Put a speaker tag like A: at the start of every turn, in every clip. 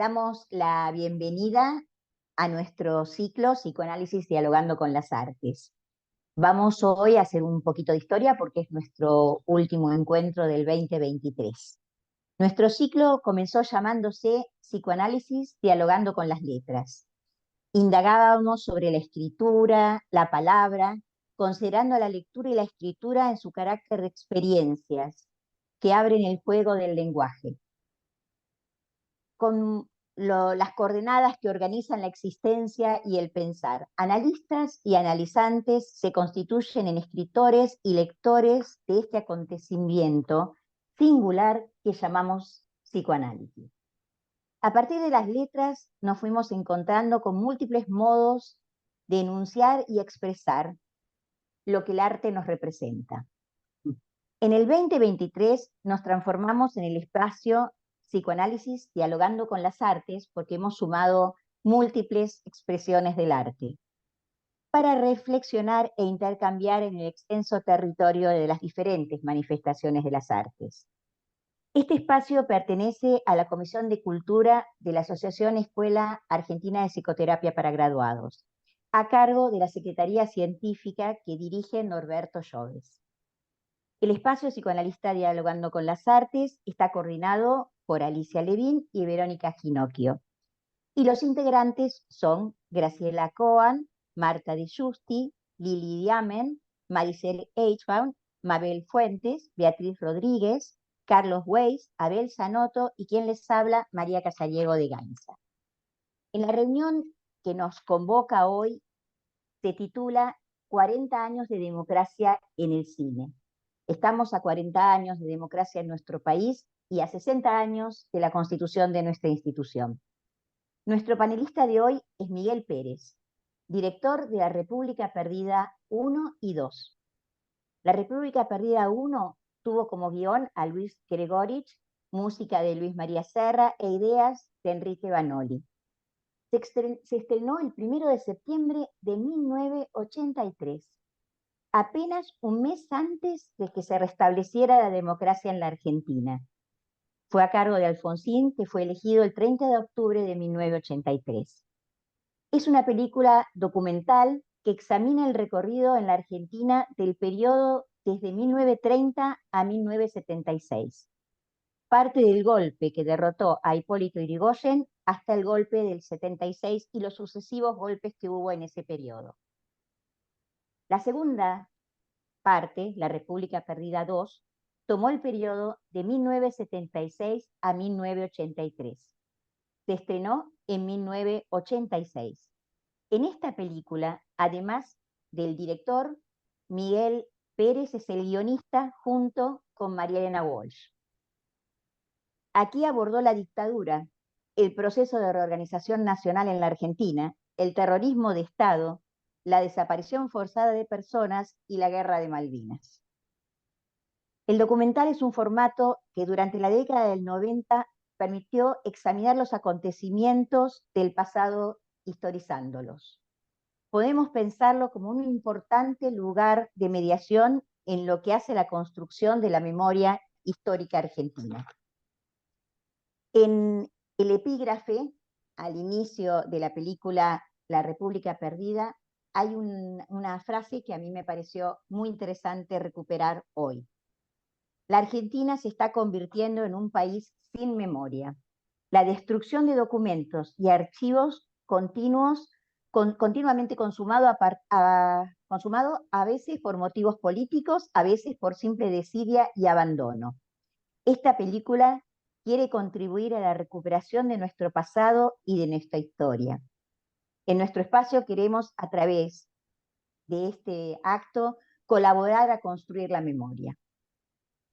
A: damos la bienvenida a nuestro ciclo Psicoanálisis Dialogando con las Artes. Vamos hoy a hacer un poquito de historia porque es nuestro último encuentro del 2023. Nuestro ciclo comenzó llamándose Psicoanálisis Dialogando con las Letras. Indagábamos sobre la escritura, la palabra, considerando la lectura y la escritura en su carácter de experiencias que abren el juego del lenguaje. Con las coordenadas que organizan la existencia y el pensar. Analistas y analizantes se constituyen en escritores y lectores de este acontecimiento singular que llamamos psicoanálisis. A partir de las letras nos fuimos encontrando con múltiples modos de enunciar y expresar lo que el arte nos representa. En el 2023 nos transformamos en el espacio Psicoanálisis Dialogando con las Artes porque hemos sumado múltiples expresiones del arte para reflexionar e intercambiar en el extenso territorio de las diferentes manifestaciones de las artes. Este espacio pertenece a la Comisión de Cultura de la Asociación Escuela Argentina de Psicoterapia para Graduados, a cargo de la Secretaría Científica que dirige Norberto Lloves. El espacio Psicoanalista Dialogando con las Artes está coordinado por Alicia Levín y Verónica Ginocchio. Y los integrantes son Graciela Coan, Marta de Justi, Lili Diamen, Maricel Eichbaum, Mabel Fuentes, Beatriz Rodríguez, Carlos Weiss, Abel Zanotto y quien les habla, María Casariego de Gainza. En la reunión que nos convoca hoy se titula 40 años de democracia en el cine. Estamos a 40 años de democracia en nuestro país y a 60 años de la constitución de nuestra institución. Nuestro panelista de hoy es Miguel Pérez, director de La República Perdida 1 y 2. La República Perdida 1 tuvo como guión a Luis Gregorich, música de Luis María Serra e ideas de Enrique Vanoli. Se estrenó el 1 de septiembre de 1983. Apenas un mes antes de que se restableciera la democracia en la Argentina. Fue a cargo de Alfonsín, que fue elegido el 30 de octubre de 1983. Es una película documental que examina el recorrido en la Argentina del periodo desde 1930 a 1976. Parte del golpe que derrotó a Hipólito Yrigoyen hasta el golpe del 76 y los sucesivos golpes que hubo en ese periodo. La segunda parte, La República Perdida 2, tomó el periodo de 1976 a 1983. Se estrenó en 1986. En esta película, además del director, Miguel Pérez es el guionista junto con María Elena Walsh. Aquí abordó la dictadura, el proceso de reorganización nacional en la Argentina, el terrorismo de Estado, la desaparición forzada de personas y la guerra de Malvinas. El documental es un formato que durante la década del 90 permitió examinar los acontecimientos del pasado historizándolos. Podemos pensarlo como un importante lugar de mediación en lo que hace la construcción de la memoria histórica argentina. En el epígrafe, al inicio de la película La República Perdida, hay una frase que a mí me pareció muy interesante recuperar hoy. La Argentina se está convirtiendo en un país sin memoria. La destrucción de documentos y archivos continuamente consumado a veces por motivos políticos, a veces por simple desidia y abandono. Esta película quiere contribuir a la recuperación de nuestro pasado y de nuestra historia. En nuestro espacio queremos, a través de este acto, colaborar a construir la memoria.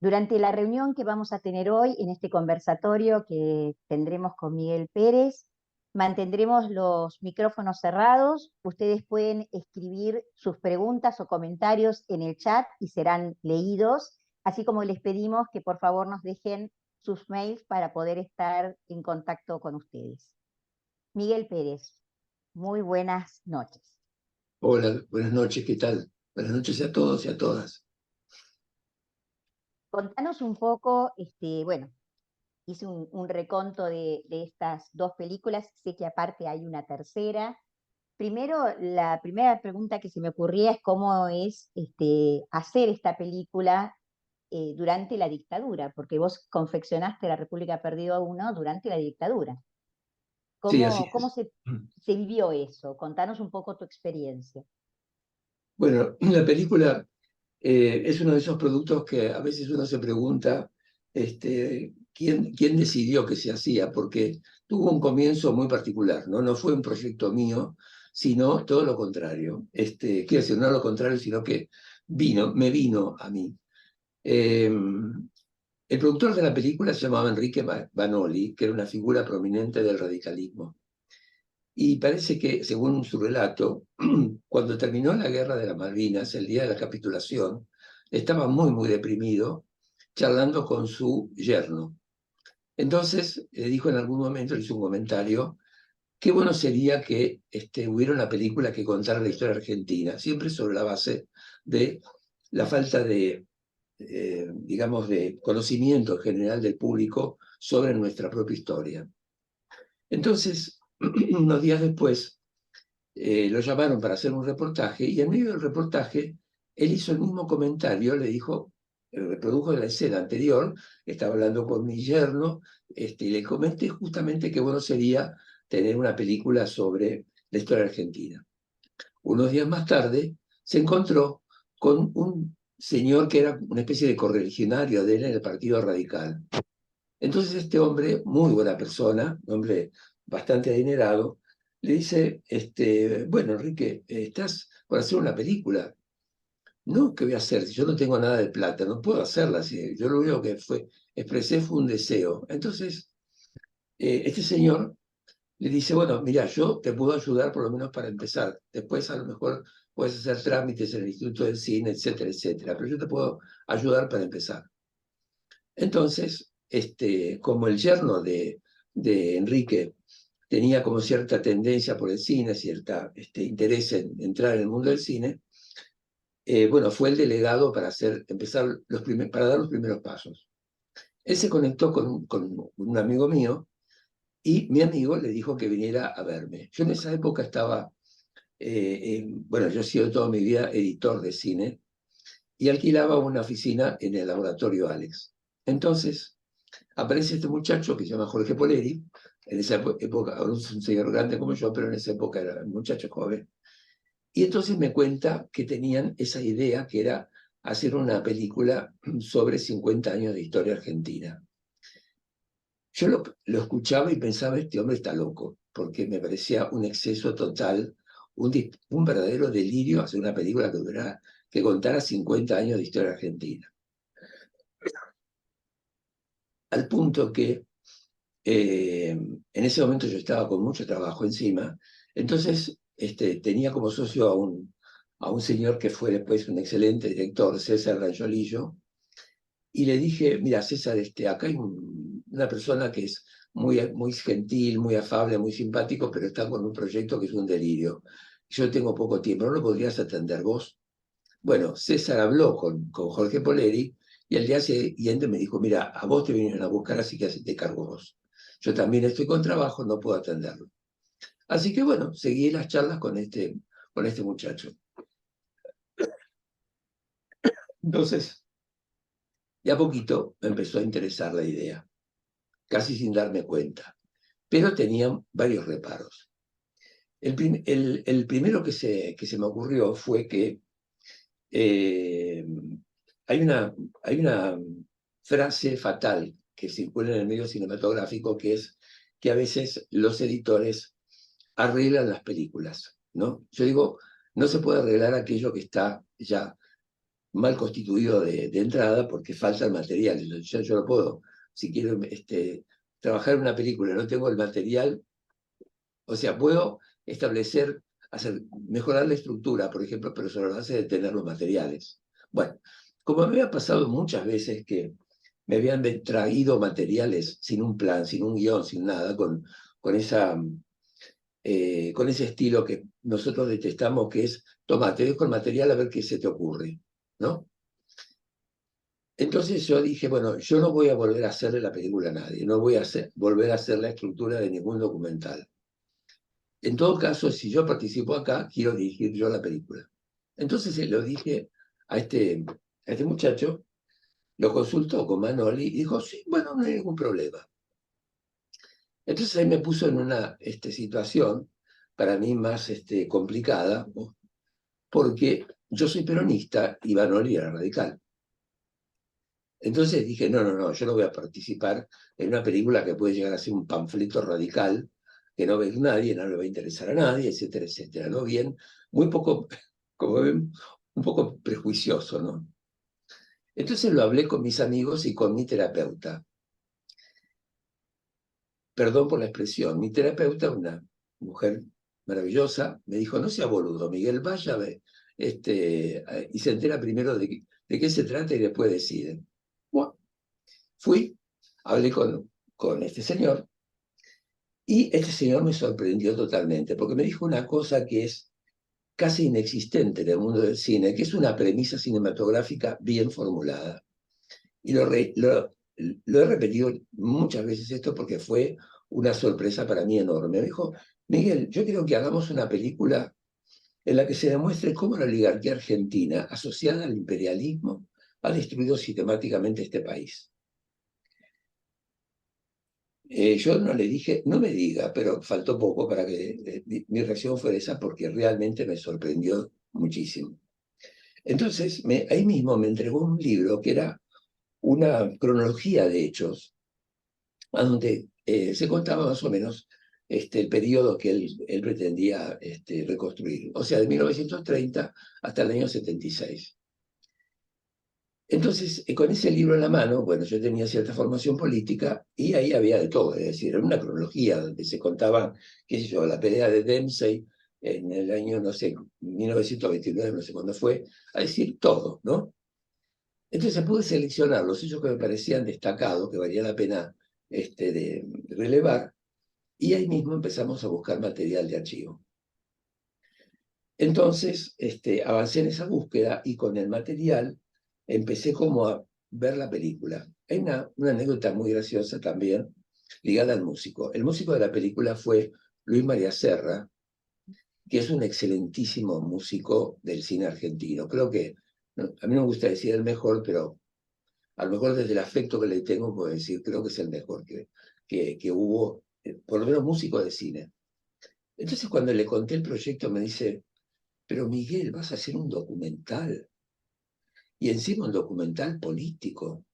A: Durante la reunión que vamos a tener hoy, en este conversatorio que tendremos con Miguel Pérez, mantendremos los micrófonos cerrados. Ustedes pueden escribir sus preguntas o comentarios en el chat y serán leídos, así como les pedimos que por favor nos dejen sus mails para poder estar en contacto con ustedes. Miguel Pérez, muy buenas noches.
B: Hola, buenas noches, ¿qué tal? Buenas noches a todos y a todas.
A: Contanos un poco, hice un reconto de estas dos películas, sé que aparte hay una tercera. Primero, la primera pregunta que se me ocurría es cómo es hacer esta película durante la dictadura, porque vos confeccionaste La República Perdida 1 durante la dictadura.
B: Sí, así
A: ¿Cómo
B: es.
A: se vivió eso? Contanos un poco tu experiencia.
B: Bueno, la película es uno de esos productos que a veces uno se pregunta quién decidió que se hacía, porque tuvo un comienzo muy particular, ¿no? No fue un proyecto mío, sino todo lo contrario. Quiero decir, no lo contrario, sino que me vino a mí. Eh, el productor de la película se llamaba Enrique Banoli, que era una figura prominente del radicalismo. Y parece que, según su relato, cuando terminó la guerra de las Malvinas, el día de la capitulación, estaba muy, muy deprimido, charlando con su yerno. Entonces le dijo en algún momento, le hizo un comentario, qué bueno sería que hubiera una película que contara la historia argentina, siempre sobre la base de la falta de, digamos, de conocimiento general del público sobre nuestra propia historia. Entonces, unos días después, lo llamaron para hacer un reportaje y en medio del reportaje él hizo el mismo comentario, le dijo, reprodujo la escena anterior, estaba hablando con mi yerno, y le comenté justamente que bueno sería tener una película sobre la historia argentina. Unos días más tarde se encontró con un señor que era una especie de correligionario de él en el Partido Radical. Entonces este hombre, muy buena persona, un hombre bastante adinerado, le dice, bueno, Enrique, estás por hacer una película. No, ¿qué voy a hacer? Si yo no tengo nada de plata, no puedo hacerla. Si yo lo único que expresé fue un deseo. Entonces, este señor le dice, bueno, mira, yo te puedo ayudar por lo menos para empezar. Después a lo mejor puedes hacer trámites en el Instituto del Cine, etcétera, etcétera. Pero yo te puedo ayudar para empezar. Entonces, como el yerno de Enrique tenía como cierta tendencia por el cine, cierta interés en entrar en el mundo del cine, bueno, fue el delegado para empezar para dar los primeros pasos. Él se conectó con un amigo mío y mi amigo le dijo que viniera a verme. Yo en esa época estaba, bueno, yo he sido toda mi vida editor de cine y alquilaba una oficina en el laboratorio Alex. Entonces, aparece este muchacho que se llama Jorge Poleri, en esa época, ahora es un señor grande como yo, pero en esa época era un muchacho joven, y entonces me cuenta que tenían esa idea que era hacer una película sobre 50 años de historia argentina. Yo lo escuchaba y pensaba, este hombre está loco, porque me parecía un exceso total, un verdadero delirio hacer una película que contara 50 años de historia argentina. Al punto que en ese momento yo estaba con mucho trabajo encima, entonces tenía como socio a un señor que fue después un excelente director, César Ranjolillo, y le dije, mira César, acá hay una persona que es muy, muy gentil, muy afable, muy simpático, pero está con un proyecto que es un delirio. Yo tengo poco tiempo, ¿no lo podrías atender vos? Bueno, César habló con Jorge Poleri y al día siguiente me dijo, mira, a vos te vinieron a buscar, así que hacete cargo vos. Yo también estoy con trabajo, no puedo atenderlo. Así que bueno, seguí las charlas con este muchacho. Entonces, de a poquito me empezó a interesar la idea, casi sin darme cuenta, pero tenía varios reparos. El primero que se me ocurrió fue que eh, hay hay una frase fatal que circula en el medio cinematográfico que es que a veces los editores arreglan las películas, ¿no? Yo digo, no se puede arreglar aquello que está ya mal constituido de entrada porque falta el material. Yo no puedo, si quiero trabajar en una película, no tengo el material, o sea, puedo establecer, mejorar la estructura, por ejemplo, pero sobre la base de tener los materiales. Bueno, como me había pasado muchas veces que me habían traído materiales sin un plan, sin un guión, sin nada, con con ese estilo que nosotros detestamos, que es, toma, te dejo el material a ver qué se te ocurre, ¿no? Entonces yo dije, bueno, yo no voy a volver a hacerle la película a nadie, no voy a volver a hacer la estructura de ningún documental. En todo caso, si yo participo acá, quiero dirigir yo la película. Entonces lo dije a este muchacho, lo consultó con Manoli y dijo, sí, bueno, no hay ningún problema. Entonces ahí me puso en una situación para mí más complicada, ¿no? Porque yo soy peronista y Manoli era radical. Entonces dije, no, no, no, yo no voy a participar en una película que puede llegar a ser un panfleto radical, que no ve nadie, no le va a interesar a nadie, etcétera, etcétera, ¿no? Bien, muy poco, como ven, un poco prejuicioso, ¿no? Entonces lo hablé con mis amigos y con mi terapeuta. Perdón por la expresión, mi terapeuta, una mujer maravillosa, me dijo, no sea boludo, Miguel, vaya y se entera primero de qué se trata y después decide. Bueno, fui, hablé con este señor y este señor me sorprendió totalmente porque me dijo una cosa que es casi inexistente en el mundo del cine, que es una premisa cinematográfica bien formulada. Y lo he repetido muchas veces esto porque fue una sorpresa para mí enorme. Me dijo, Miguel, yo quiero que hagamos una película en la que se demuestre cómo la oligarquía argentina, asociada al imperialismo, ha destruido sistemáticamente este país. Yo no le dije, no me diga, pero faltó poco para que mi reacción fuera esa porque realmente me sorprendió muchísimo. Entonces, ahí mismo me entregó un libro que era una cronología de hechos, a donde se contaba más o menos el periodo que él pretendía reconstruir, o sea, de 1930 hasta el año 76. Entonces, con ese libro en la mano, bueno, yo tenía cierta formación política y ahí había de todo, es decir, era una cronología donde se contaba, qué sé yo, la pelea de Dempsey en el año, no sé, 1929, no sé cuándo fue, a decir todo, ¿no? Entonces pude seleccionar los hechos que me parecían destacados, que valía la pena de relevar, y ahí mismo empezamos a buscar material de archivo. Entonces, avancé en esa búsqueda y con el material empecé como a ver la película. Hay una anécdota muy graciosa también ligada al músico. El músico de la película fue Luis María Serra, que es un excelentísimo músico del cine argentino. Creo que, a mí no me gusta decir el mejor, pero a lo mejor desde el afecto que le tengo puedo decir, creo que es el mejor que hubo, por lo menos músico de cine. Entonces cuando le conté el proyecto me dice, pero Miguel, vas a hacer un documental, y encima un documental político.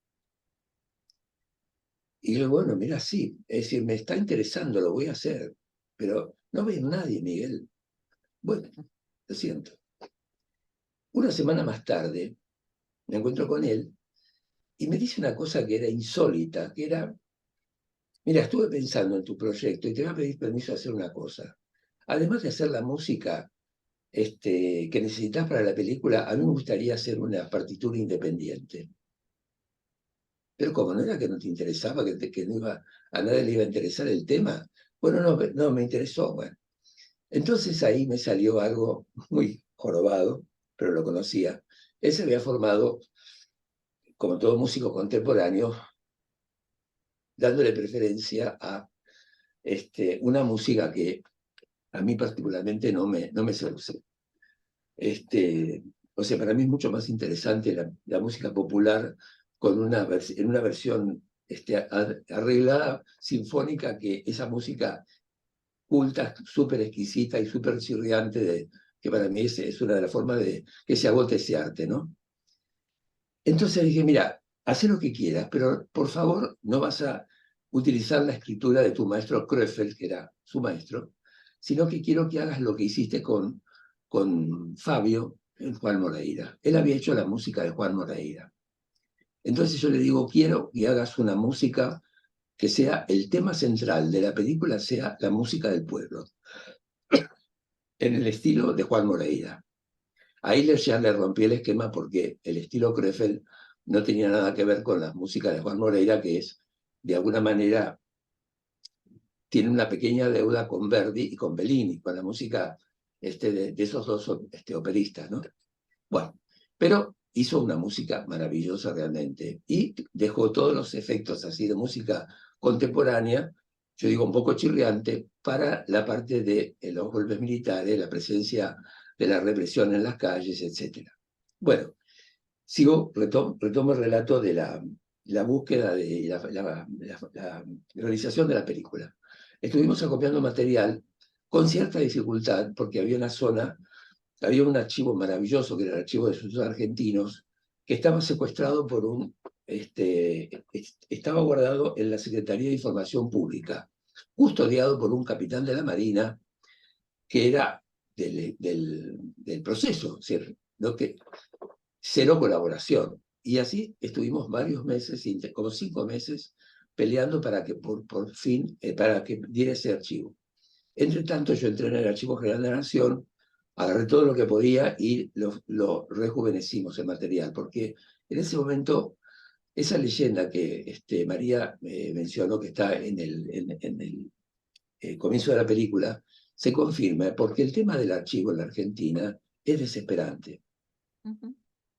B: Y yo, bueno, mira, sí, es decir, me está interesando, lo voy a hacer, pero no ves nadie, Miguel. Bueno, lo siento. Una semana más tarde me encuentro con él y me dice una cosa que era insólita, que era, mira, estuve pensando en tu proyecto y te voy a pedir permiso de hacer una cosa. Además de hacer la música que necesitas para la película, a mí me gustaría hacer una partitura independiente. Pero como no era que no te interesaba, que no iba, a nadie le iba a interesar el tema, bueno, no, no me interesó. Bueno. Entonces ahí me salió algo muy jorobado, pero lo conocía. Él se había formado, como todo músico contemporáneo, dándole preferencia a una música que a mí particularmente no me seduce. O sea, para mí es mucho más interesante la música popular en una versión arreglada, sinfónica, que esa música culta, súper exquisita y súper chirriante, que para mí es una de las formas de que se agote ese arte, ¿no? Entonces dije, mira, haz lo que quieras, pero por favor no vas a utilizar la escritura de tu maestro Kröfel, que era su maestro, sino que quiero que hagas lo que hiciste con Fabio en Juan Moreira. Él había hecho la música de Juan Moreira. Entonces yo le digo, quiero que hagas una música que sea el tema central de la película, sea la música del pueblo, en el estilo de Juan Moreira. Ahí ya le rompí el esquema porque el estilo Krefeld no tenía nada que ver con la música de Juan Moreira, que es, de alguna manera, tiene una pequeña deuda con Verdi y con Bellini, con la música de esos dos operistas, ¿no? Bueno, pero hizo una música maravillosa realmente, y dejó todos los efectos así de música contemporánea, yo digo un poco chirriante, para la parte de los golpes militares, la presencia de la represión en las calles, etc. Bueno, retomo el relato de la búsqueda de la realización de la película. Estuvimos acopiando material con cierta dificultad, porque había un archivo maravilloso, que era el archivo de estudios argentinos, que estaba secuestrado por estaba guardado en la Secretaría de Información Pública, custodiado por un capitán de la Marina, que era del proceso, es decir, ¿no? Que, cero colaboración. Y así estuvimos varios meses, como 5 meses, peleando para que por fin, para que diera ese archivo. Entre tanto, yo entré en el Archivo General de la Nación, agarré todo lo que podía y lo rejuvenecimos el material, porque en ese momento, esa leyenda que María mencionó, que está en el comienzo de la película, se confirma, porque el tema del archivo en la Argentina es desesperante.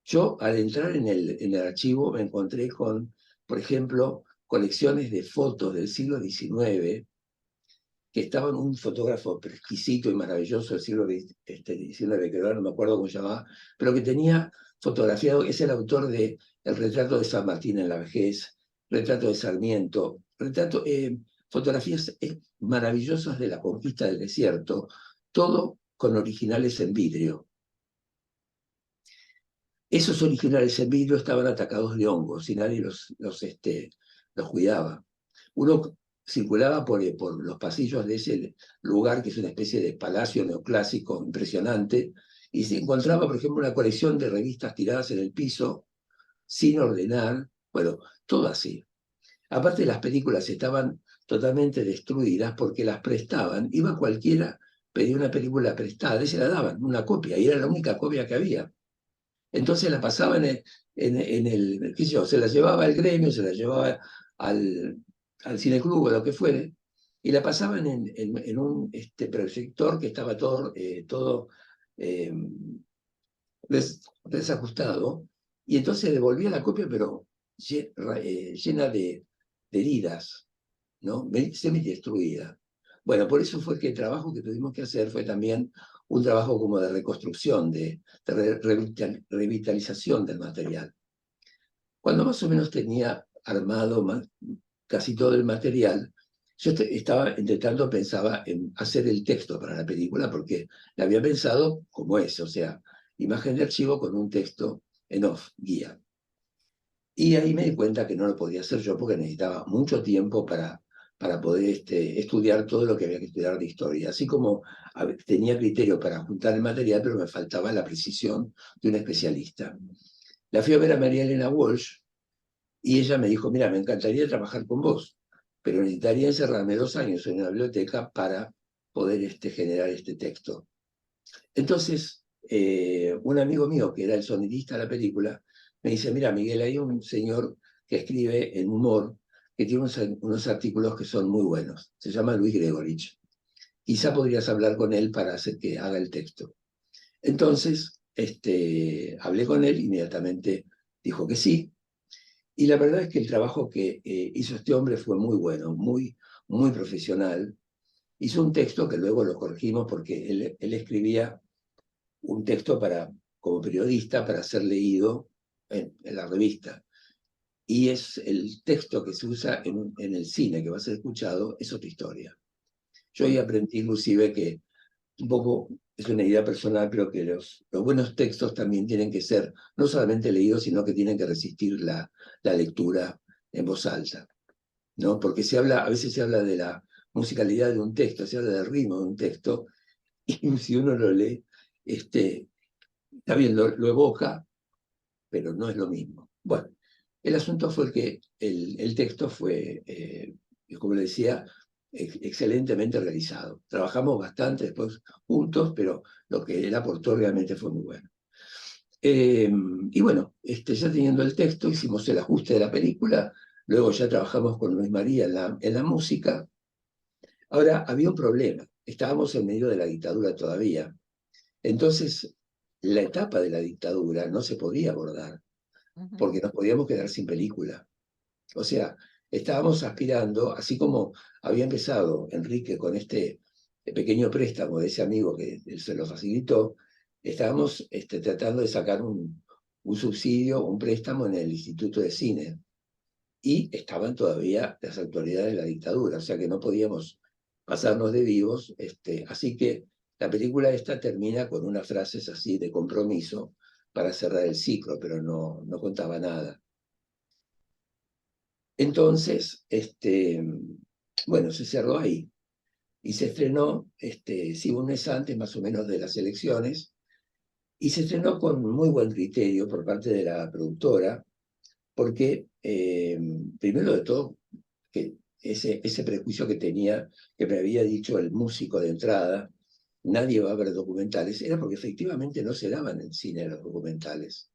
B: Yo, al entrar en el archivo, me encontré con, por ejemplo, colecciones de fotos del siglo XIX, que estaban un fotógrafo exquisito y maravilloso del siglo XIX, que ahora no me acuerdo cómo se llamaba, pero que tenía fotografiado, es el autor de El retrato de San Martín en la vejez, retrato de Sarmiento, fotografías maravillosas de la conquista del desierto, todo con originales en vidrio. Esos originales en vidrio estaban atacados de hongos y nadie los cuidaba. Uno circulaba por los pasillos de ese lugar, que es una especie de palacio neoclásico impresionante, y se encontraba, por ejemplo, una colección de revistas tiradas en el piso, sin ordenar, bueno, todo así. Aparte, las películas estaban totalmente destruidas porque las prestaban. Iba cualquiera, pedía una película prestada y se la daban, una copia, y era la única copia que había. Entonces la pasaba qué sé yo, se la llevaba al gremio, se la llevaba al cineclub o lo que fuere, y la pasaban en un proyector que estaba todo eh, desajustado, y entonces devolvía la copia, pero llena de heridas, ¿no? Semi-destruida. Bueno, por eso fue que el trabajo que tuvimos que hacer fue también un trabajo como de reconstrucción, de revitalización del material. Cuando más o menos tenía armado casi todo el material, yo pensaba en hacer el texto para la película, porque la había pensado como es, o sea, imagen de archivo con un texto en off, guía. Y ahí me di cuenta que no lo podía hacer yo, porque necesitaba mucho tiempo para poder estudiar todo lo que había que estudiar de historia. Así como tenía criterio para juntar el material, pero me faltaba la precisión de un especialista. La fui a ver a María Elena Walsh, y ella me dijo: mira, me encantaría trabajar con vos, pero necesitaría encerrarme 2 años en una biblioteca para poder generar este texto. Entonces, un amigo mío, que era el sonidista de la película, me dice: mira, Miguel, hay un señor que escribe en humor, que tiene unos artículos que son muy buenos. Se llama Luis Gregorich. Quizá podrías hablar con él para hacer que haga el texto. Entonces, hablé con él, inmediatamente dijo que sí. Y la verdad es que el trabajo que hizo este hombre fue muy bueno, muy, muy profesional. Hizo un texto que luego lo corregimos, porque él escribía un texto como periodista para ser leído en la revista. Y es el texto que se usa en el cine, que va a ser escuchado, es otra historia. Yo ahí aprendí inclusive que, un poco, es una idea personal, pero que los buenos textos también tienen que ser no solamente leídos, sino que tienen que resistir la lectura en voz alta, ¿no? Porque a veces se habla de la musicalidad de un texto, se habla del ritmo de un texto, y si uno lo lee, está bien, lo evoca, pero no es lo mismo. Bueno, el asunto fue que el texto fue, como le decía, excelentemente realizado. Trabajamos bastante después juntos, pero lo que él aportó realmente fue muy bueno. Y bueno, ya teniendo el texto, hicimos el ajuste de la película, luego ya trabajamos con Luis María en la música. Ahora, había un problema, estábamos en medio de la dictadura todavía. Entonces, la etapa de la dictadura no se podía abordar,
A: Ujú.
B: porque nos podíamos quedar sin película. O sea, estábamos aspirando, así como había empezado Enrique con este pequeño préstamo de ese amigo que se lo facilitó, estábamos tratando de sacar un subsidio, un préstamo en el Instituto de Cine. Y estaban todavía las autoridades de la dictadura, o sea que no podíamos pasarnos de vivos. Así que la película esta termina con unas frases así de compromiso para cerrar el ciclo, pero no contaba nada. Entonces, bueno, se cerró ahí y se estrenó, sí, un mes antes más o menos de las elecciones, y se estrenó con muy buen criterio por parte de la productora, porque primero de todo, que ese prejuicio que tenía, que me había dicho el músico de entrada, nadie va a ver documentales, era porque efectivamente no se daban en cine los documentales.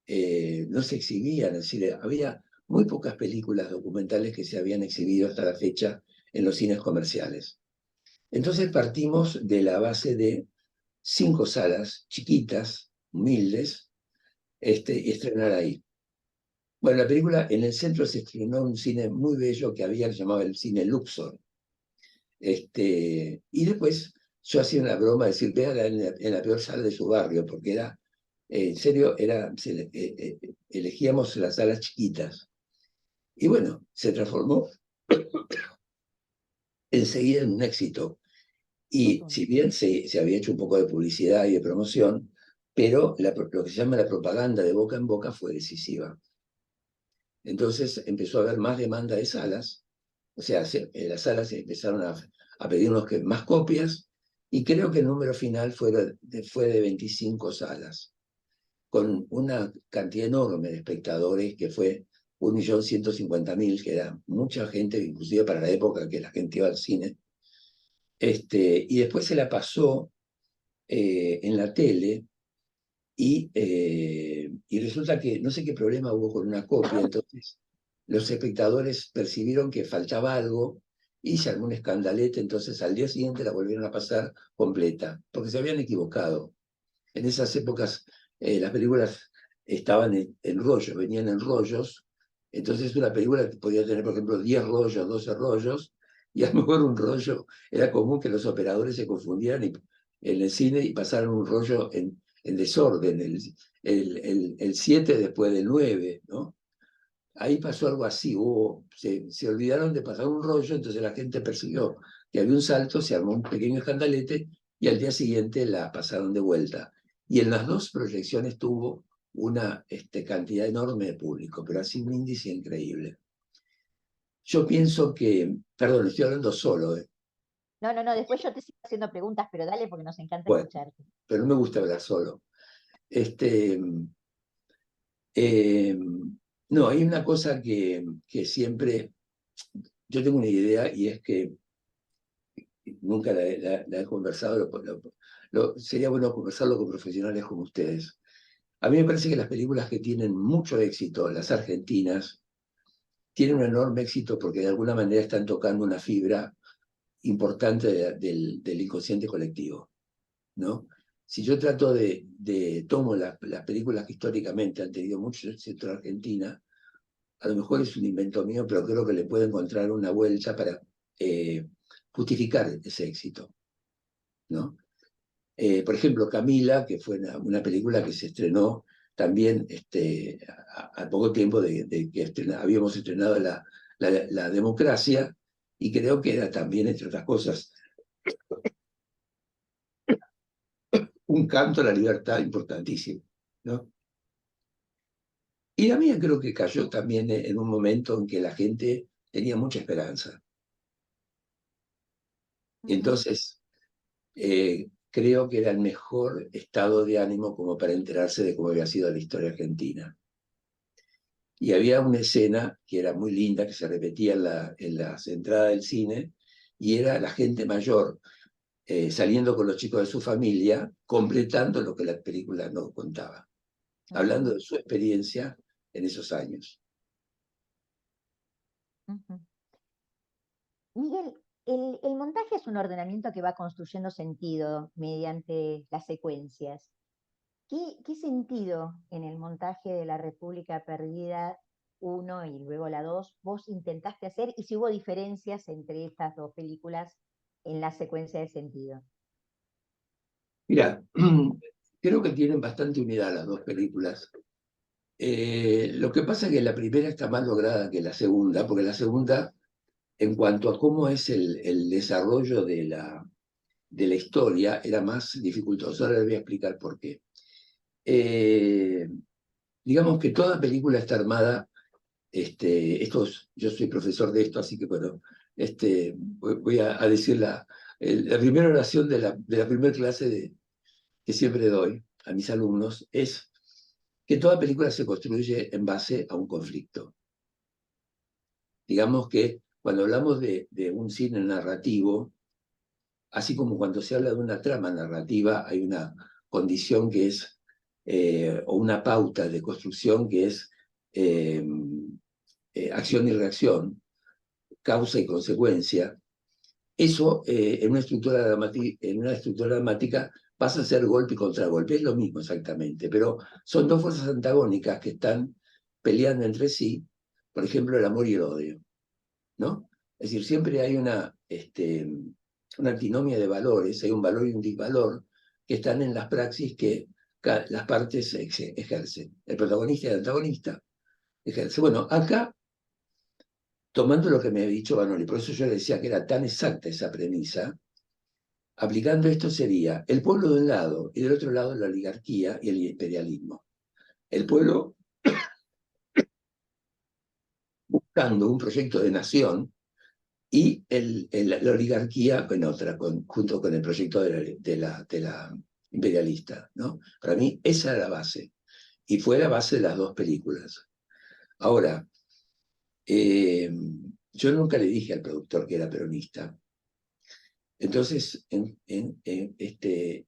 B: No se exhibían en el cine. Había muy pocas películas documentales que se habían exhibido hasta la fecha en los cines comerciales. Entonces partimos de la base de 5 salas chiquitas, humildes, y estrenar ahí. Bueno, la película en el centro se estrenó en un cine muy bello que había, que se llamaba el cine Luxor. Y después yo hacía una broma de decir, véala en la peor sala de su barrio, porque era, en serio, elegíamos las salas chiquitas. Y bueno, se transformó enseguida en un éxito. Y
A: Rotundo.
B: si bien se había hecho un poco de publicidad y de promoción, pero lo que se llama la propaganda de boca en boca fue decisiva. Entonces empezó a haber más demanda de salas, o sea, las salas empezaron a pedirnos más copias, y creo que el número final fue de 25 salas, con una cantidad enorme de espectadores, que fue 1.150.000, que era mucha gente, inclusive para la época que la gente iba al cine. Y después se la pasó en la tele, y resulta que no sé qué problema hubo con una copia, entonces los espectadores percibieron que faltaba algo y se armó un escandalete, entonces al día siguiente la volvieron a pasar completa, porque se habían equivocado. En esas épocas las películas estaban en rollos, venían en rollos, entonces una película podía tener, por ejemplo, 10 rollos, 12 rollos, y a lo mejor un rollo, era común que los operadores se confundieran en el cine y pasaran un rollo en desorden, el 7 después del 9, ¿no? Ahí pasó algo así, se olvidaron de pasar un rollo, entonces la gente percibió que había un salto, se armó un pequeño escandalete, y al día siguiente la pasaron de vuelta. Y en las dos proyecciones tuvo una cantidad enorme de público, pero así un índice increíble. Yo pienso que, perdón, estoy hablando solo,
A: No, no, no, después yo te sigo haciendo preguntas, pero dale porque nos encanta
B: bueno,
A: escucharte.
B: pero no me gusta hablar solo. Este, eh, no, hay una cosa que siempre, yo tengo una idea, y es que nunca la he conversado, sería bueno conversarlo con profesionales como ustedes. A mí me parece que las películas que tienen mucho éxito, las argentinas, tienen un enorme éxito porque de alguna manera están tocando una fibra importante del inconsciente colectivo, ¿no? Si yo trato tomo las películas que históricamente han tenido mucho éxito en Argentina, a lo mejor es un invento mío, pero creo que le puedo encontrar una vuelta para justificar ese éxito, ¿no? Por ejemplo, Camila, que fue una película que se estrenó también a poco tiempo de que habíamos estrenado la democracia, y creo que era también, entre otras cosas, un canto a la libertad importantísimo, ¿no? Y la mía creo que cayó también en un momento en que la gente tenía mucha esperanza. Y
A: Ujú.
B: entonces creo que era el mejor estado de ánimo como para enterarse de cómo había sido la historia argentina. Y había una escena que era muy linda, que se repetía en las entradas del cine, y era la gente mayor saliendo con los chicos de su familia, completando lo que la película no contaba, hablando
A: Ujú.
B: de su experiencia en esos años.
A: Ujú. Miguel, El montaje es un ordenamiento que va construyendo sentido mediante las secuencias. ¿Qué sentido en el montaje de La República Perdida uno y luego la 2 vos intentaste hacer y si hubo diferencias entre estas dos películas en la secuencia de sentido?
B: Mira, creo que tienen bastante unidad las dos películas. Lo que pasa es que la primera está más lograda que la segunda, porque la segunda, en cuanto a cómo es el desarrollo de la historia, era más dificultoso. Ahora les voy a explicar por qué. Eh, digamos que toda película está armada, yo soy profesor de esto, así que bueno, voy a decir la primera oración de la primera clase que siempre doy a mis alumnos, es que toda película se construye en base a un conflicto. Digamos que cuando hablamos de un cine narrativo, así como cuando se habla de una trama narrativa, hay una condición que es, o una pauta de construcción que es eh, acción y reacción, causa y consecuencia. Eso en una estructura dramática pasa a ser golpe y contragolpe, es lo mismo exactamente, pero son dos fuerzas antagónicas que están peleando entre sí, por ejemplo, el amor y el odio, ¿no? Es decir, siempre hay una antinomia de valores, hay un valor y un disvalor que están en las praxis que las partes ejercen. El protagonista y el antagonista ejercen. Bueno, acá, tomando lo que me ha dicho Banoli, por eso yo le decía que era tan exacta esa premisa, aplicando esto sería el pueblo de un lado y del otro lado la oligarquía y el imperialismo. El pueblo buscando un proyecto de nación y la oligarquía en otra, junto con el proyecto de la imperialista, ¿no? Para mí esa era la base, y fue la base de las dos películas. Ahora, eh, yo nunca le dije al productor que era peronista, entonces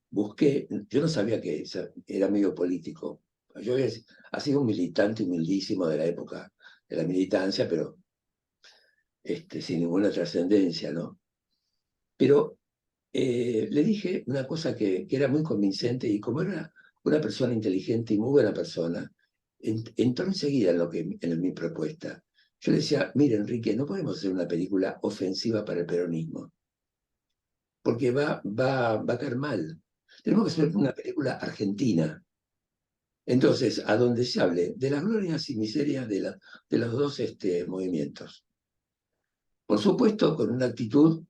B: busqué, yo no sabía que era medio político, yo ha sido un militante humildísimo de la época de la militancia, pero sin ninguna trascendencia, ¿no? Pero le dije una cosa que era muy convincente y como era una persona inteligente y muy buena persona, entró enseguida en mi propuesta. Yo le decía, mire Enrique, no podemos hacer una película ofensiva para el peronismo, porque va a caer mal. Tenemos que hacer una película argentina. Entonces, a donde se hable de las glorias y miserias de los dos movimientos. Por supuesto, con una actitud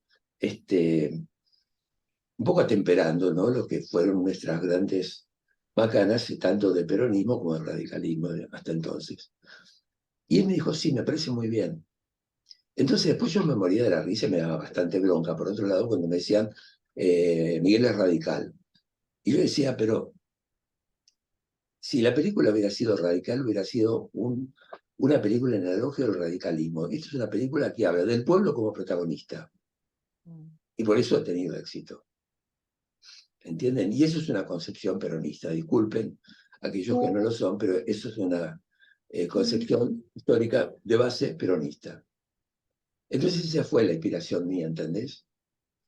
B: un poco atemperando, ¿no? Lo que fueron nuestras grandes macanas, tanto del peronismo como del radicalismo hasta entonces. Y él me dijo, sí, me parece muy bien. Entonces después yo me moría de la risa y me daba bastante bronca. Por otro lado, cuando me decían, Miguel es radical. Y yo decía, pero si la película hubiera sido radical, hubiera sido una película en el elogio del radicalismo. Esta es una película que habla del pueblo como protagonista.
A: Mm.
B: Y por eso ha tenido éxito. ¿Entienden? Y eso es una concepción peronista. Disculpen aquellos que no lo son, pero eso es una concepción histórica de base peronista. Entonces esa fue la inspiración mía, ¿entendés?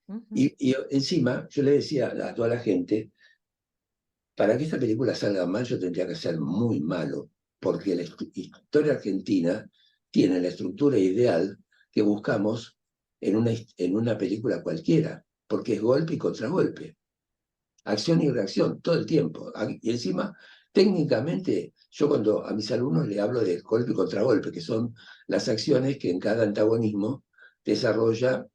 A: Ujú.
B: Y encima yo le decía a toda la gente, para que esta película salga mal yo tendría que ser muy malo, porque la historia argentina tiene la estructura ideal que buscamos en una película cualquiera, porque es golpe y contragolpe, acción y reacción todo el tiempo. Y encima, técnicamente, yo cuando a mis alumnos le hablo de golpe y contragolpe, que son las acciones que en cada antagonismo desarrolla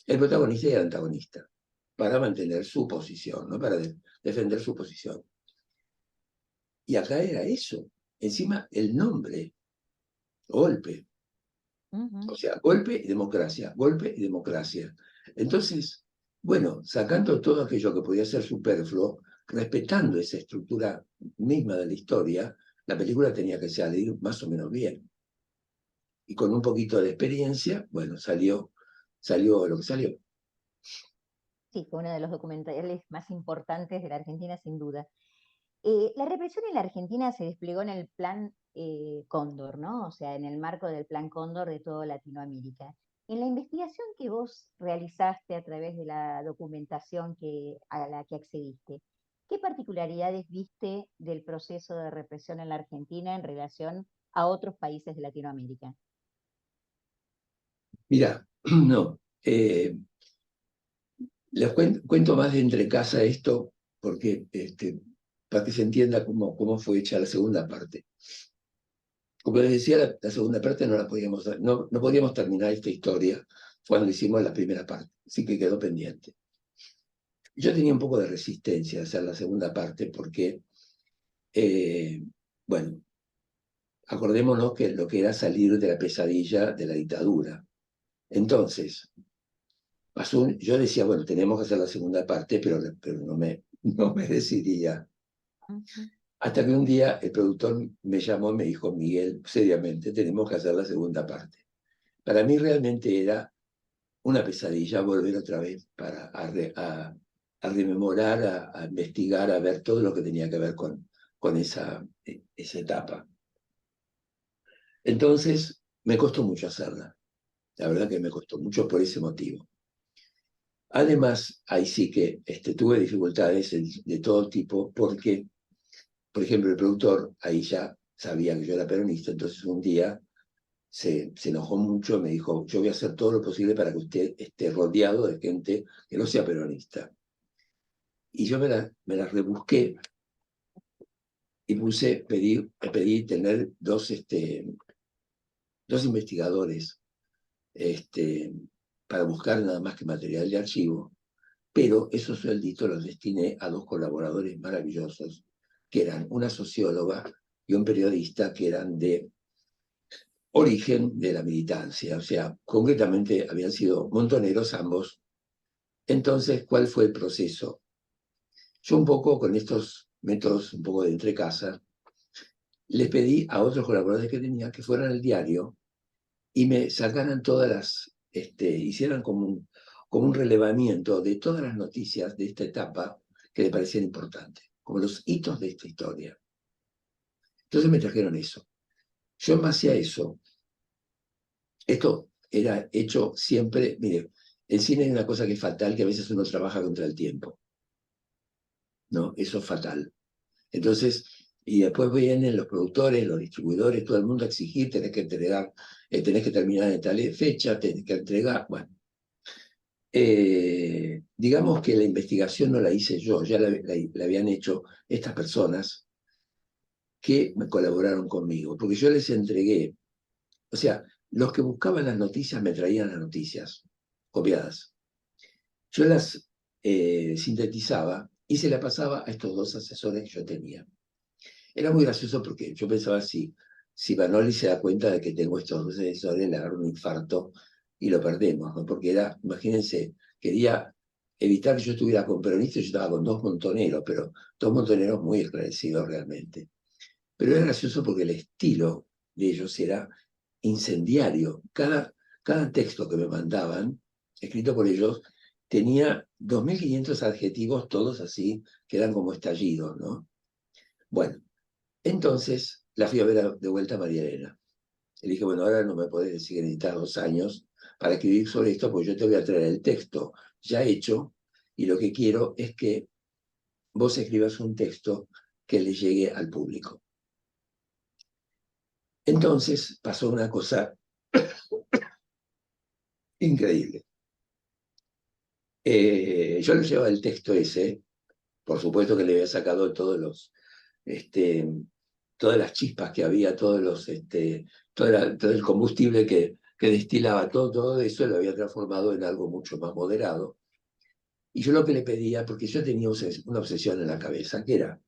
B: el protagonista y el antagonista, para mantener su posición, ¿no? Para defender su posición. Y acá era eso. Encima, el nombre, golpe.
A: Ujú.
B: O sea, golpe y democracia, golpe y democracia. Entonces, bueno, sacando todo aquello que podía ser superfluo, respetando esa estructura misma de la historia, la película tenía que salir más o menos bien. Y con un poquito de experiencia, bueno, salió lo que salió.
A: Sí, fue uno de los documentales más importantes de la Argentina, sin duda. La represión en la Argentina se desplegó en el plan Cóndor, ¿no? O sea, en el marco del plan Cóndor de toda Latinoamérica. En la investigación que vos realizaste a través de la documentación a la que accediste, ¿qué particularidades viste del proceso de represión en la Argentina en relación a otros países de Latinoamérica?
B: Mira, no, les cuento más de entre casa esto, porque para que se entienda cómo fue hecha la segunda parte. Como les decía, la segunda parte no podíamos terminar esta historia cuando hicimos la primera parte, así que quedó pendiente. Yo tenía un poco de resistencia a hacer la segunda parte porque, bueno, acordémonos que lo que era salir de la pesadilla de la dictadura. Entonces, yo decía, bueno, tenemos que hacer la segunda parte, pero no me decidía.
A: Ujú.
B: Hasta que un día el productor me llamó y me dijo, Miguel, seriamente, tenemos que hacer la segunda parte. Para mí realmente era una pesadilla volver otra vez a rememorar, a investigar, a ver todo lo que tenía que ver con esa etapa. Entonces, me costó mucho hacerla. La verdad que me costó mucho por ese motivo. Además, ahí sí que tuve dificultades de todo tipo porque, por ejemplo, el productor ahí ya sabía que yo era peronista, entonces un día se enojó mucho, me dijo, yo voy a hacer todo lo posible para que usted esté rodeado de gente que no sea peronista. Y yo me la rebusqué y pedí tener dos investigadores para buscar nada más que material de archivo, pero esos suelditos los destiné a dos colaboradores maravillosos, que eran una socióloga y un periodista que eran de origen de la militancia, o sea, concretamente habían sido montoneros ambos. Entonces, ¿cuál fue el proceso? Yo un poco con estos métodos, un poco de entrecasa, les pedí a otros colaboradores que tenía que fueran al diario y me sacaran hicieran como un relevamiento de todas las noticias de esta etapa que le parecían importantes, como los hitos de esta historia. Entonces me trajeron eso. Yo en base a eso, esto era hecho siempre, mire, el cine es una cosa que es fatal, que a veces uno trabaja contra el tiempo, ¿no? Eso es fatal. Entonces, y después vienen los productores, los distribuidores, todo el mundo a exigir, tenés que entregar, tenés que terminar en tal fecha, tenés que entregar, bueno. Digamos que la investigación no la hice yo, ya la habían hecho estas personas que me colaboraron conmigo, porque yo les entregué, o sea, los que buscaban las noticias me traían las noticias copiadas. Yo las sintetizaba y se las pasaba a estos dos asesores que yo tenía. Era muy gracioso porque yo pensaba si Banoli se da cuenta de que tengo estos dos asesores, le agarro un infarto y lo perdemos, ¿no? Porque era, imagínense, quería evitar que yo estuviera con peronistas, yo estaba con dos montoneros, pero dos montoneros muy esclarecidos realmente. Pero era gracioso porque el estilo de ellos era incendiario. Cada texto que me mandaban, escrito por ellos, tenía 2.500 adjetivos, todos así, que eran como estallidos, ¿no? Bueno, entonces la fui a ver de vuelta a María Elena. Le dije, bueno, ahora no me podés decir que necesitas 2 años para escribir sobre esto, porque yo te voy a traer el texto ya hecho, y lo que quiero es que vos escribas un texto que le llegue al público. Entonces pasó una cosa increíble. Yo le llevaba el texto ese, por supuesto que le había sacado este, todas las chispas que había, todo el combustible que destilaba, todo eso lo había transformado en algo mucho más moderado. Y yo lo que le pedía, porque yo tenía una obsesión en la cabeza, que era,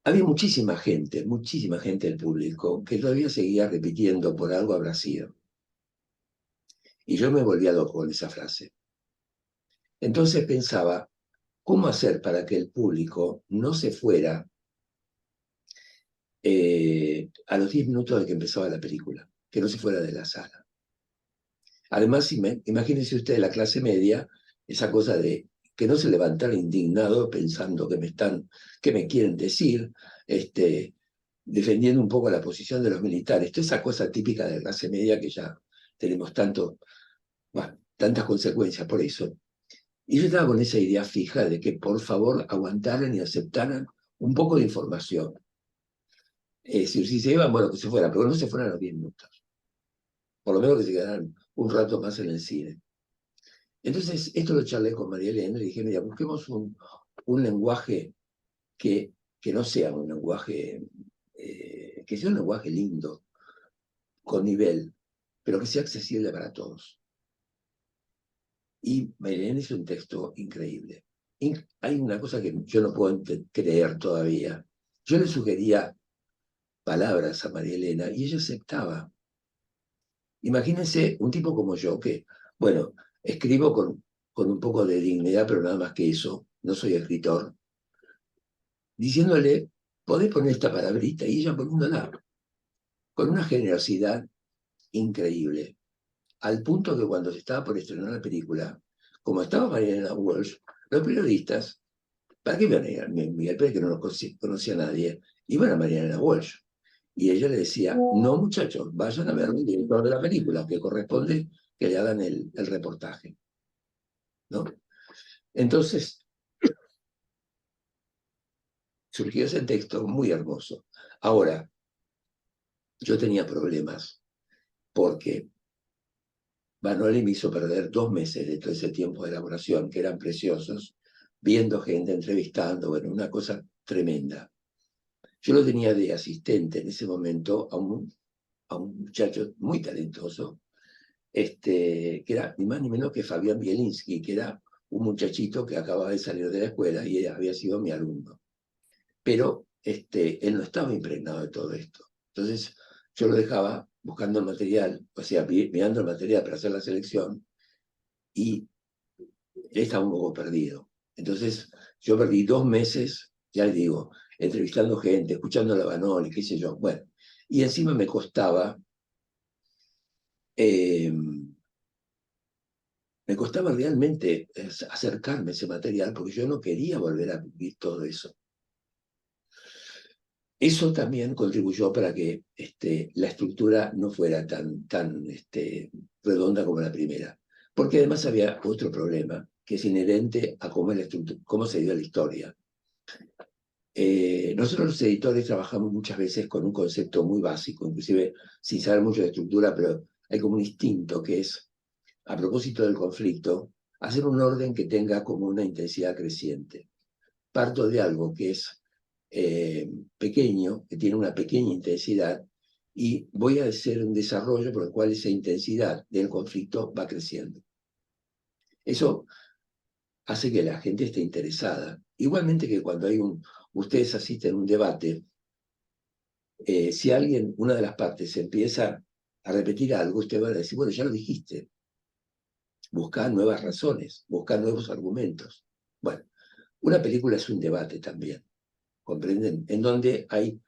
B: había muchísima gente del público, que todavía seguía repitiendo por algo habrá sido. Y yo me volvía loco con esa frase. Entonces pensaba, ¿cómo hacer para que el público no se fuera a los 10 minutos de que empezaba la película, que no se fuera de la sala? Además, imagínense ustedes la clase media, esa cosa de que no se levantara indignado pensando que me quieren decir, defendiendo un poco la posición de los militares, toda esa cosa típica de la clase media que ya tenemos tantas consecuencias por eso. Y yo estaba con esa idea fija de que por favor aguantaran y aceptaran un poco de información. Si se iban, bueno, que se fueran, pero no se fueran a los 10 minutos. Por lo menos que se quedaran un rato más en el cine. Entonces, esto lo charlé con María Elena y dije, mira, busquemos un lenguaje que no sea un lenguaje, que sea un lenguaje lindo, con nivel, pero que sea accesible para todos. Y María Elena hizo un texto increíble. Hay una cosa que yo no puedo creer todavía. Yo le sugería palabras a María Elena y ella aceptaba. Imagínense un tipo como yo, que, bueno, escribo con un poco de dignidad, pero nada más que eso, no soy escritor, diciéndole, podés poner esta palabrita, y ella poniéndola, con una generosidad increíble, al punto que cuando se estaba por estrenar la película, como estaba Mariana Walsh, los periodistas, ¿para qué iban a ir a Miguel Pérez, que no lo conocía a nadie? Iban a Mariana Walsh. Y ella le decía, no muchachos, vayan a ver el director de la película, que corresponde que le hagan el reportaje. ¿No? Entonces, surgió ese texto muy hermoso. Ahora, yo tenía problemas porque Vanoli me hizo perder 2 meses de todo ese tiempo de elaboración, que eran preciosos, viendo gente, entrevistando, bueno, una cosa tremenda. Yo lo tenía de asistente en ese momento a un muchacho muy talentoso, que era ni más ni menos que Fabián Bielinski, que era un muchachito que acababa de salir de la escuela y había sido mi alumno. Pero él no estaba impregnado de todo esto. Entonces yo lo dejaba buscando el material, o sea, mirando el material para hacer la selección, y él estaba un poco perdido. Entonces yo perdí 2 meses, ya les digo, entrevistando gente, escuchando a la Vanoli, qué sé yo. Bueno, y encima eh, me costaba realmente acercarme a ese material porque yo no quería volver a vivir todo eso. Eso también contribuyó para que la estructura no fuera tan redonda como la primera. Porque además había otro problema, que es inherente a cómo se dio la historia. Nosotros los editores trabajamos muchas veces con un concepto muy básico, inclusive sin saber mucho de estructura, pero hay como un instinto que es, a propósito del conflicto, hacer un orden que tenga como una intensidad creciente. Parto de algo que es pequeño, que tiene una pequeña intensidad, y voy a hacer un desarrollo por el cual esa intensidad del conflicto va creciendo. Eso hace que la gente esté interesada. Igualmente que cuando ustedes asisten a un debate, si una de las partes empieza a repetir algo, usted va a decir, bueno, ya lo dijiste, busca nuevas razones, busca nuevos argumentos. Bueno, una película es un debate también, ¿comprenden? En donde hay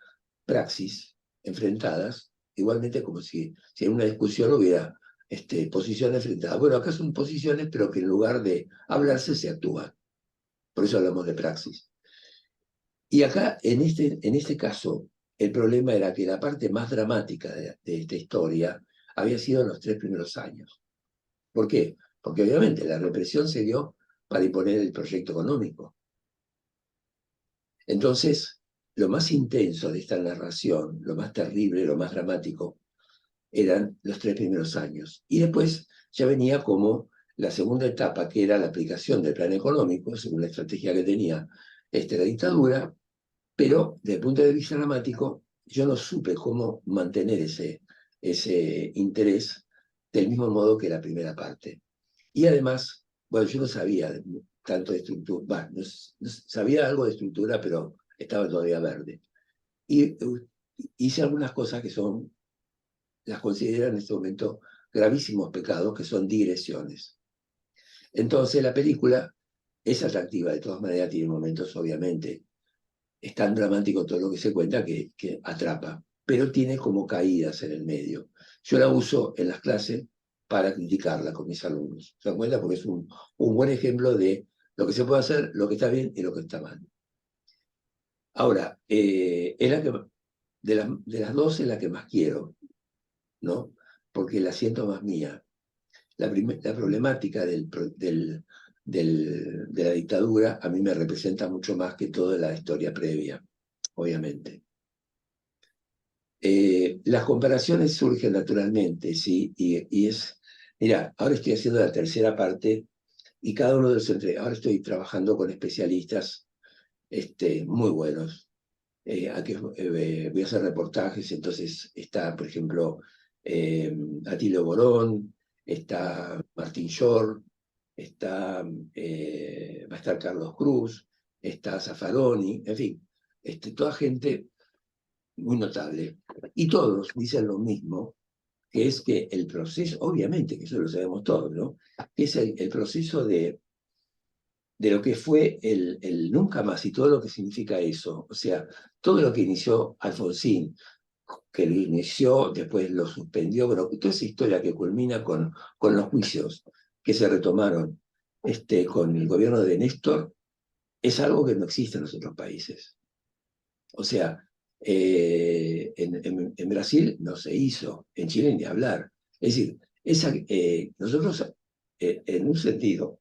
B: praxis enfrentadas, igualmente como si en una discusión hubiera posiciones enfrentadas. Bueno, acá son posiciones, pero que en lugar de hablarse se actúa. Por eso hablamos de praxis. Y acá, en este caso, el problema era que la parte más dramática de esta historia había sido en los 3 primeros años. ¿Por qué? Porque obviamente la represión se dio para imponer el proyecto económico. Entonces, lo más intenso de esta narración, lo más terrible, lo más dramático, eran los 3 primeros años. Y después ya venía como la segunda etapa, que era la aplicación del plan económico, según la estrategia que tenía la dictadura, pero desde el punto de vista dramático, yo no supe cómo mantener ese interés del mismo modo que la primera parte. Y además, bueno, yo no sabía tanto de estructura, sabía algo de estructura, pero estaba todavía verde. Y hice algunas cosas que las considero en este momento gravísimos pecados, que son digresiones. Entonces la película es atractiva, de todas maneras tiene momentos, obviamente, es tan dramático todo lo que se cuenta que atrapa, pero tiene como caídas en el medio. Yo la uso en las clases para criticarla con mis alumnos. ¿Se dan cuenta? Porque es un buen ejemplo de lo que se puede hacer, lo que está bien y lo que está mal. Ahora, es de las dos es la que más quiero, ¿no? porque la siento más mía. La problemática de la dictadura a mí me representa mucho más que toda la historia previa, obviamente. Las comparaciones surgen naturalmente, ¿sí? Mira, ahora estoy haciendo la tercera parte y cada uno de los ahora estoy trabajando con especialistas muy buenos. Aquí voy a hacer reportajes, entonces está, por ejemplo, Atilio Borón, está Martín Shore, va a estar Carlos Cruz, está Zaffaroni, en fin, toda gente muy notable. Y todos dicen lo mismo, que es que el proceso, obviamente que eso lo sabemos todos, ¿no? Que es el proceso de lo que fue el nunca más y todo lo que significa eso. O sea, todo lo que inició Alfonsín, que lo inició, después lo suspendió, pero toda esa historia que culmina con los juicios que se retomaron con el gobierno de Néstor, es algo que no existe en los otros países. O sea, en Brasil no se hizo, en Chile ni hablar. Es decir, nosotros, en un sentido,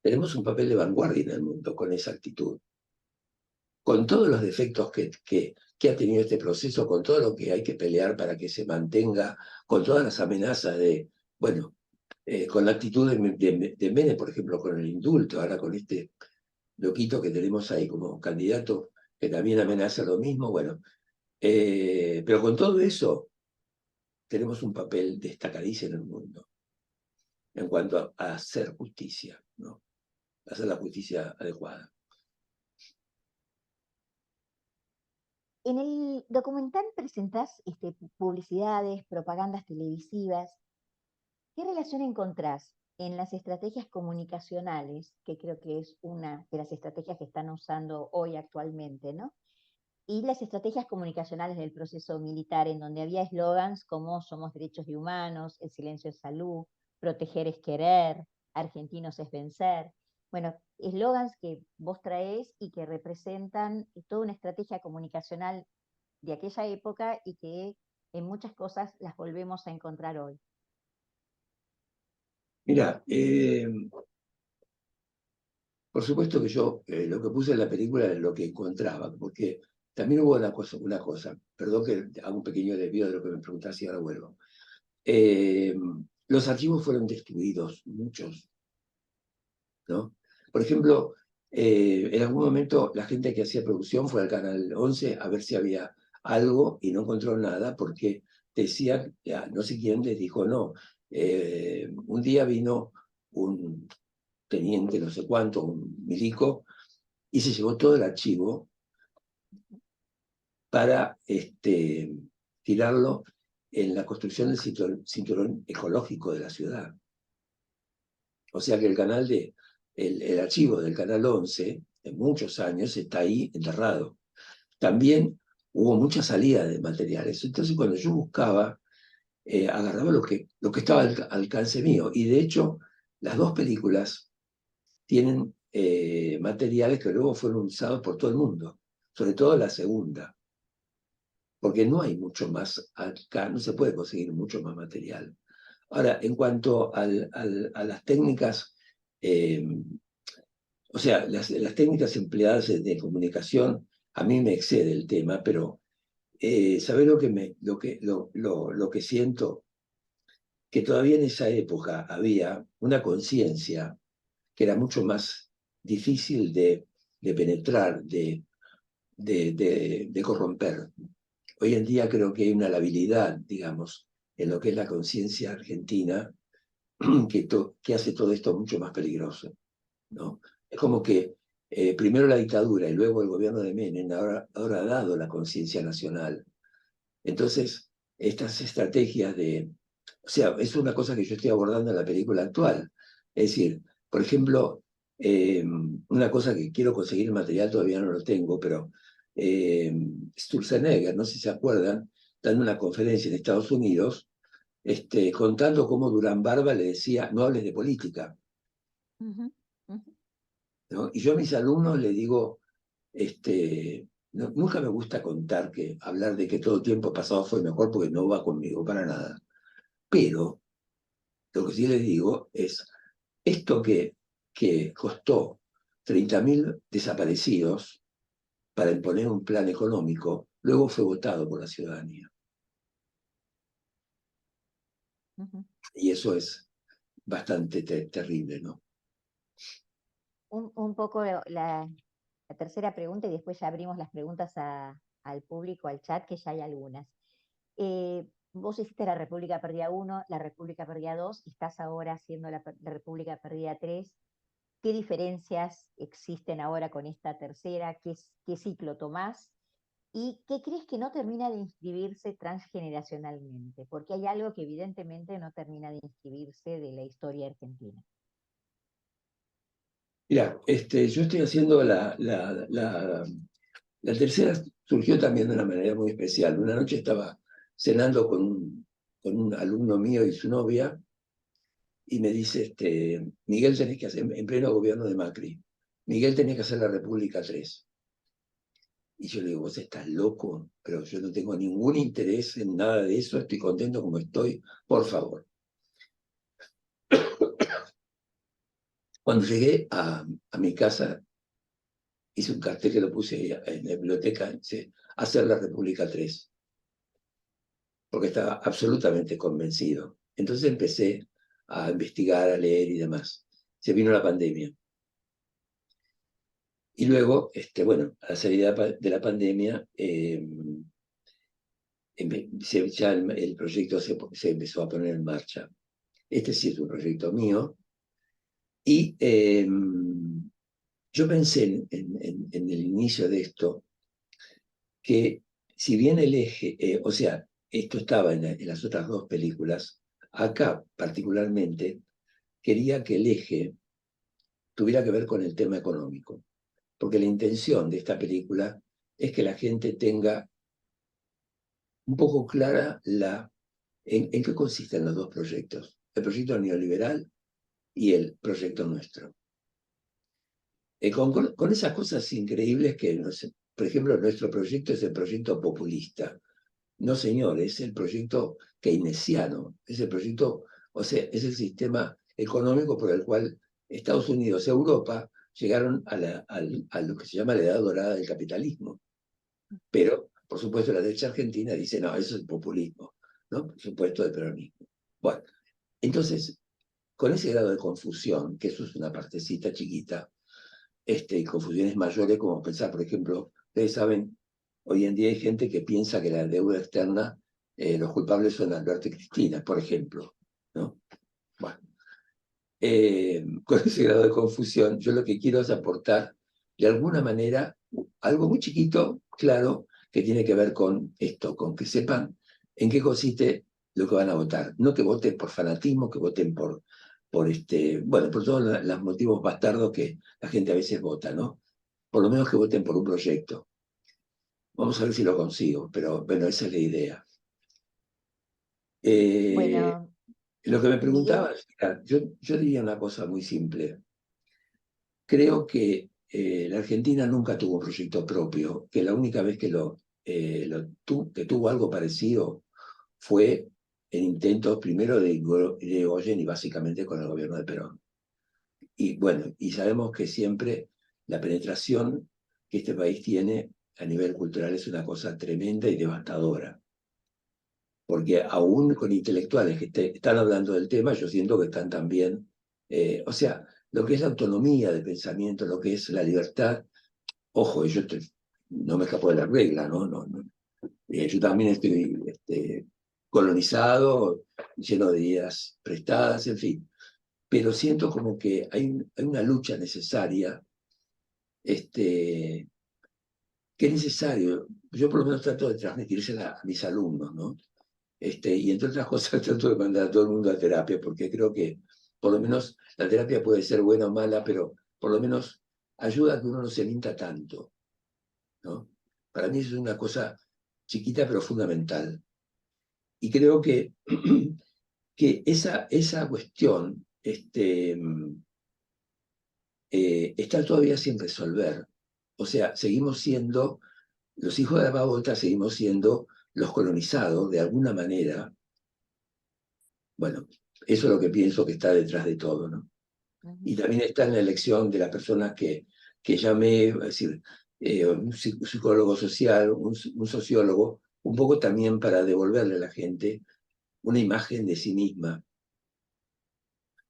B: tenemos un papel de vanguardia en el mundo con esa actitud, con todos los defectos que ha tenido este proceso, con todo lo que hay que pelear para que se mantenga, con todas las amenazas bueno, con la actitud de Menem, por ejemplo, con el indulto, ahora con este loquito que tenemos ahí como candidato, que también amenaza lo mismo, bueno, pero con todo eso tenemos un papel destacadísimo en el mundo en cuanto a hacer justicia, ¿no? Hacer la justicia adecuada.
A: En el documental presentás publicidades, propagandas televisivas. ¿Qué relación encontrás en las estrategias comunicacionales, que creo que es una de las estrategias que están usando hoy actualmente, ¿no? Y las estrategias comunicacionales del proceso militar, en donde había eslogans como somos derechos y humanos, el silencio es salud, proteger es querer, argentinos es vencer. Bueno, eslogans que vos traés y que representan toda una estrategia comunicacional de aquella época y que en muchas cosas las volvemos a encontrar hoy.
B: Mira, por supuesto que yo lo que puse en la película es lo que encontraba, porque también hubo una cosa, perdón que hago un pequeño desvío de lo que me preguntaste y ahora vuelvo. Eh, los archivos fueron destruidos, muchos, ¿no? Por ejemplo, en algún momento la gente que hacía producción fue al Canal 11 a ver si había algo y no encontró nada porque decía, ya, no sé quién les dijo, no, un día vino un teniente, no sé cuánto, un milico, y se llevó todo el archivo para tirarlo en la construcción del cinturón ecológico de la ciudad. O sea que el archivo del Canal 11, en muchos años, está ahí enterrado. También hubo mucha salida de materiales. Entonces, cuando yo buscaba, agarraba lo que estaba al alcance mío. Y de hecho, las dos películas tienen materiales que luego fueron usados por todo el mundo, sobre todo la segunda, porque no hay mucho más acá, no se puede conseguir mucho más material. Ahora, en cuanto a las técnicas, eh, o sea, las técnicas empleadas de comunicación, a mí me excede el tema, pero ¿sabés lo que siento? Que todavía en esa época había una conciencia que era mucho más difícil de penetrar, de corromper. Hoy en día creo que hay una labilidad, digamos, en lo que es la conciencia argentina, que hace todo esto mucho más peligroso, ¿no? Es como que primero la dictadura y luego el gobierno de Menem ahora ha dado la conciencia nacional. Entonces, estas estrategias o sea, es una cosa que yo estoy abordando en la película actual. Es decir, por ejemplo, una cosa que quiero conseguir el material, todavía no lo tengo, pero Sturzenegger, no sé si se acuerdan, dando una conferencia en Estados Unidos, contando cómo Durán Barba le decía, no hables de política.
A: Uh -huh, uh -huh.
B: ¿No? Y yo a mis alumnos les digo, nunca me gusta hablar de que todo el tiempo pasado fue mejor porque no va conmigo para nada. Pero lo que sí les digo es, esto que costó 30.000 desaparecidos para imponer un plan económico, luego fue votado por la ciudadanía.
A: Ujú.
B: Y eso es bastante terrible, ¿no?
A: Un poco la tercera pregunta y después ya abrimos las preguntas al público, al chat, que ya hay algunas. Vos hiciste la República Perdida 1, la República Perdida 2, y estás ahora haciendo la República Perdida 3. ¿Qué diferencias existen ahora con esta tercera? ¿Qué ciclo tomás? ¿Y qué crees que no termina de inscribirse transgeneracionalmente? Porque hay algo que evidentemente no termina de inscribirse de la historia argentina.
B: Mira, yo estoy haciendo la tercera surgió también de una manera muy especial. Una noche estaba cenando con un alumno mío y su novia, y me dice, Miguel, tenés que hacer, en pleno gobierno de Macri, Miguel, tenés que hacer la República 3. Y yo le digo, vos estás loco, pero yo no tengo ningún interés en nada de eso, estoy contento como estoy, por favor. Cuando llegué a mi casa, hice un cartel que lo puse en la biblioteca, dice, hacer la República 3, porque estaba absolutamente convencido. Entonces empecé a investigar, a leer y demás. Se vino la pandemia. Y luego, bueno, a la salida de la pandemia, ya el proyecto se empezó a poner en marcha. Este sí es un proyecto mío. Y yo pensé en el inicio de esto, que si bien el eje, o sea, esto estaba en las otras dos películas, acá particularmente quería que el eje tuviera que ver con el tema económico, porque la intención de esta película es que la gente tenga un poco clara en qué consisten los dos proyectos, el proyecto neoliberal y el proyecto nuestro. Con esas cosas increíbles que, no sé, por ejemplo, nuestro proyecto es el proyecto populista. No, señor, es el proyecto keynesiano, es el proyecto, o sea, es el sistema económico por el cual Estados Unidos y Europa llegaron a lo que se llama la edad dorada del capitalismo. Pero, por supuesto, la derecha argentina dice, no, eso es populismo, ¿no? Por supuesto, el peronismo. Bueno, entonces, con ese grado de confusión, que eso es una partecita chiquita, y confusiones mayores, como pensar, por ejemplo, ustedes saben, hoy en día hay gente que piensa que la deuda externa, los culpables son Alberto y Cristina, por ejemplo, ¿no? Bueno, con ese grado de confusión, yo lo que quiero es aportar, de alguna manera, algo muy chiquito, claro, que tiene que ver con esto, con que sepan en qué consiste lo que van a votar. No que voten por fanatismo, que voten bueno, por todos los motivos bastardos que la gente a veces vota, ¿no? Por lo menos que voten por un proyecto. Vamos a ver si lo consigo, pero bueno, esa es la idea. Eh,
A: Bueno,
B: lo que me
A: Miguel,
B: preguntabas, yo diría una cosa muy simple. Creo que la Argentina nunca tuvo un proyecto propio, que la única vez que tuvo algo parecido fue en intentos primero de Irigoyen y básicamente con el gobierno de Perón. Y bueno, y sabemos que siempre la penetración que este país tiene a nivel cultural es una cosa tremenda y devastadora. Porque aún con intelectuales que están hablando del tema, yo siento que están también, o sea, lo que es la autonomía de pensamiento, lo que es la libertad, ojo, no me escapo de la regla, ¿no? Yo también estoy colonizado, lleno de ideas prestadas, en fin, pero siento como que hay una lucha necesaria, que es necesario. Yo por lo menos trato de transmitírsela a mis alumnos, ¿no? Y entre otras cosas trato de mandar a todo el mundo a terapia, porque creo que por lo menos la terapia puede ser buena o mala, pero por lo menos ayuda a que uno no se mienta tanto, ¿no? Para mí eso es una cosa chiquita pero fundamental. Y creo que esa cuestión está todavía sin resolver. O sea, seguimos siendo los hijos de la Pavota seguimos siendo los colonizados de alguna manera. Bueno, eso es lo que pienso que está detrás de todo, ¿no? Y
A: Ujú.
B: también está en la elección de las personas que llamé, es decir, un psicólogo social, un sociólogo, un poco también para devolverle a la gente una imagen de sí misma.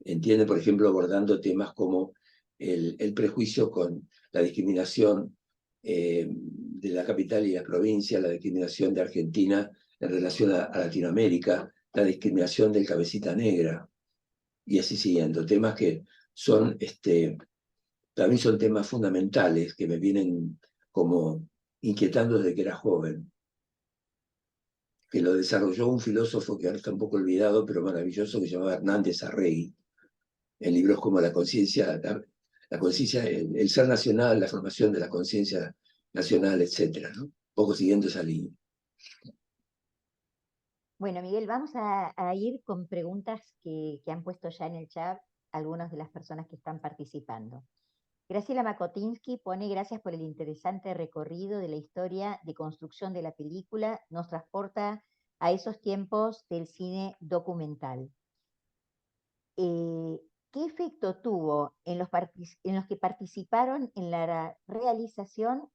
B: Entiende, por ejemplo, abordando temas como el prejuicio con la discriminación de la capital y la provincia, la discriminación de Argentina en relación a Latinoamérica, la discriminación del cabecita negra, y así siguiendo. Temas que son, también son temas fundamentales que me vienen como inquietando desde que era joven, que lo desarrolló un filósofo que ahora está un poco olvidado, pero maravilloso, que se llamaba Hernández Arregui, en libros como La conciencia, la conciencia, el ser nacional, la formación de la conciencia nacional, etcétera, ¿no? Un poco siguiendo esa línea.
A: Bueno, Miguel, vamos a ir con preguntas que han puesto ya en el chat algunas de las personas que están participando. Graciela Makotinsky pone gracias por el interesante recorrido de la historia de construcción de la película, nos transporta a esos tiempos del cine documental. Eh, ¿Qué efecto tuvo en los que participaron en la realización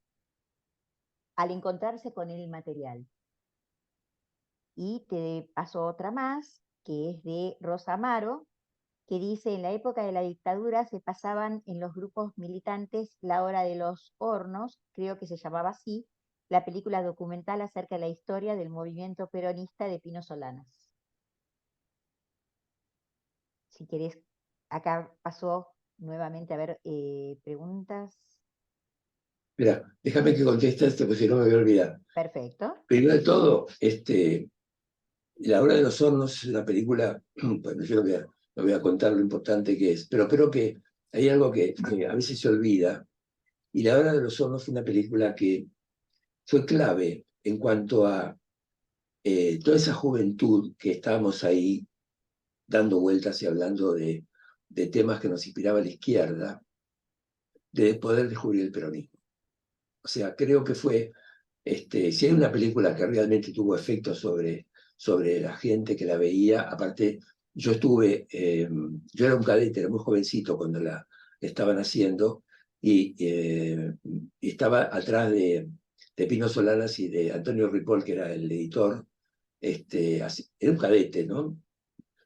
A: al encontrarse con el material? Y te paso otra más, que es de Rosa Amaro, que dice, en la época de la dictadura se pasaban en los grupos militantes La Hora de los Hornos, creo que se llamaba así, la película documental acerca de la historia del movimiento peronista de Pino Solanas. Si querés, acá pasó nuevamente a ver preguntas.
B: Mira, déjame que conteste este, porque si no me voy a olvidar.
A: Perfecto.
B: Primero de todo, La Hora de los Hornos es una película, bueno, yo no voy a contar lo importante que es, pero creo que hay algo que a veces se olvida, y La Hora de los Hornos fue una película que fue clave en cuanto a toda esa juventud que estábamos ahí dando vueltas y hablando de temas que nos inspiraba la izquierda, de poder descubrir el peronismo. O sea, creo que fue, si hay una película que realmente tuvo efecto sobre la gente que la veía, aparte, yo era un cadete, era muy jovencito cuando la estaban haciendo, y estaba atrás de Pino Solanas y de Antonio Ripoll, que era el editor. Era un cadete, ¿no?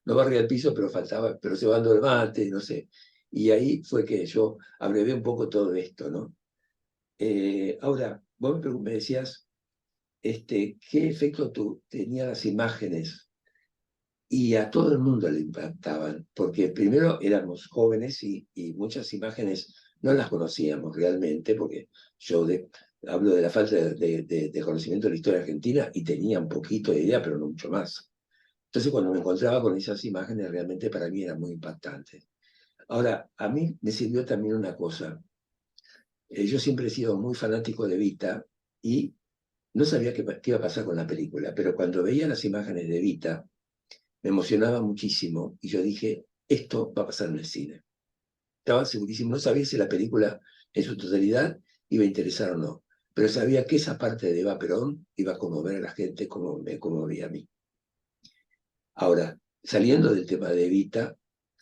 B: No barría el piso, pero faltaba, pero cebando el mate, no sé. Y ahí fue que yo abrevé un poco todo esto, ¿no? Ahora, vos me decías, ¿qué efecto tenían las imágenes? Y a todo el mundo le impactaban, porque primero éramos jóvenes y muchas imágenes no las conocíamos realmente, porque yo hablo de la falta de conocimiento de la historia argentina y tenía un poquito de idea, pero no mucho más. Entonces, cuando me encontraba con esas imágenes, realmente para mí era muy impactante. Ahora, a mí me sirvió también una cosa. Yo siempre he sido muy fanático de Vita y no sabía qué iba a pasar con la película, pero cuando veía las imágenes de Vita, me emocionaba muchísimo y yo dije, esto va a pasar en el cine. Estaba segurísimo, no sabía si la película en su totalidad iba a interesar o no, pero sabía que esa parte de Eva Perón iba a conmover a la gente como me conmovía a mí. Ahora, saliendo del tema de Evita,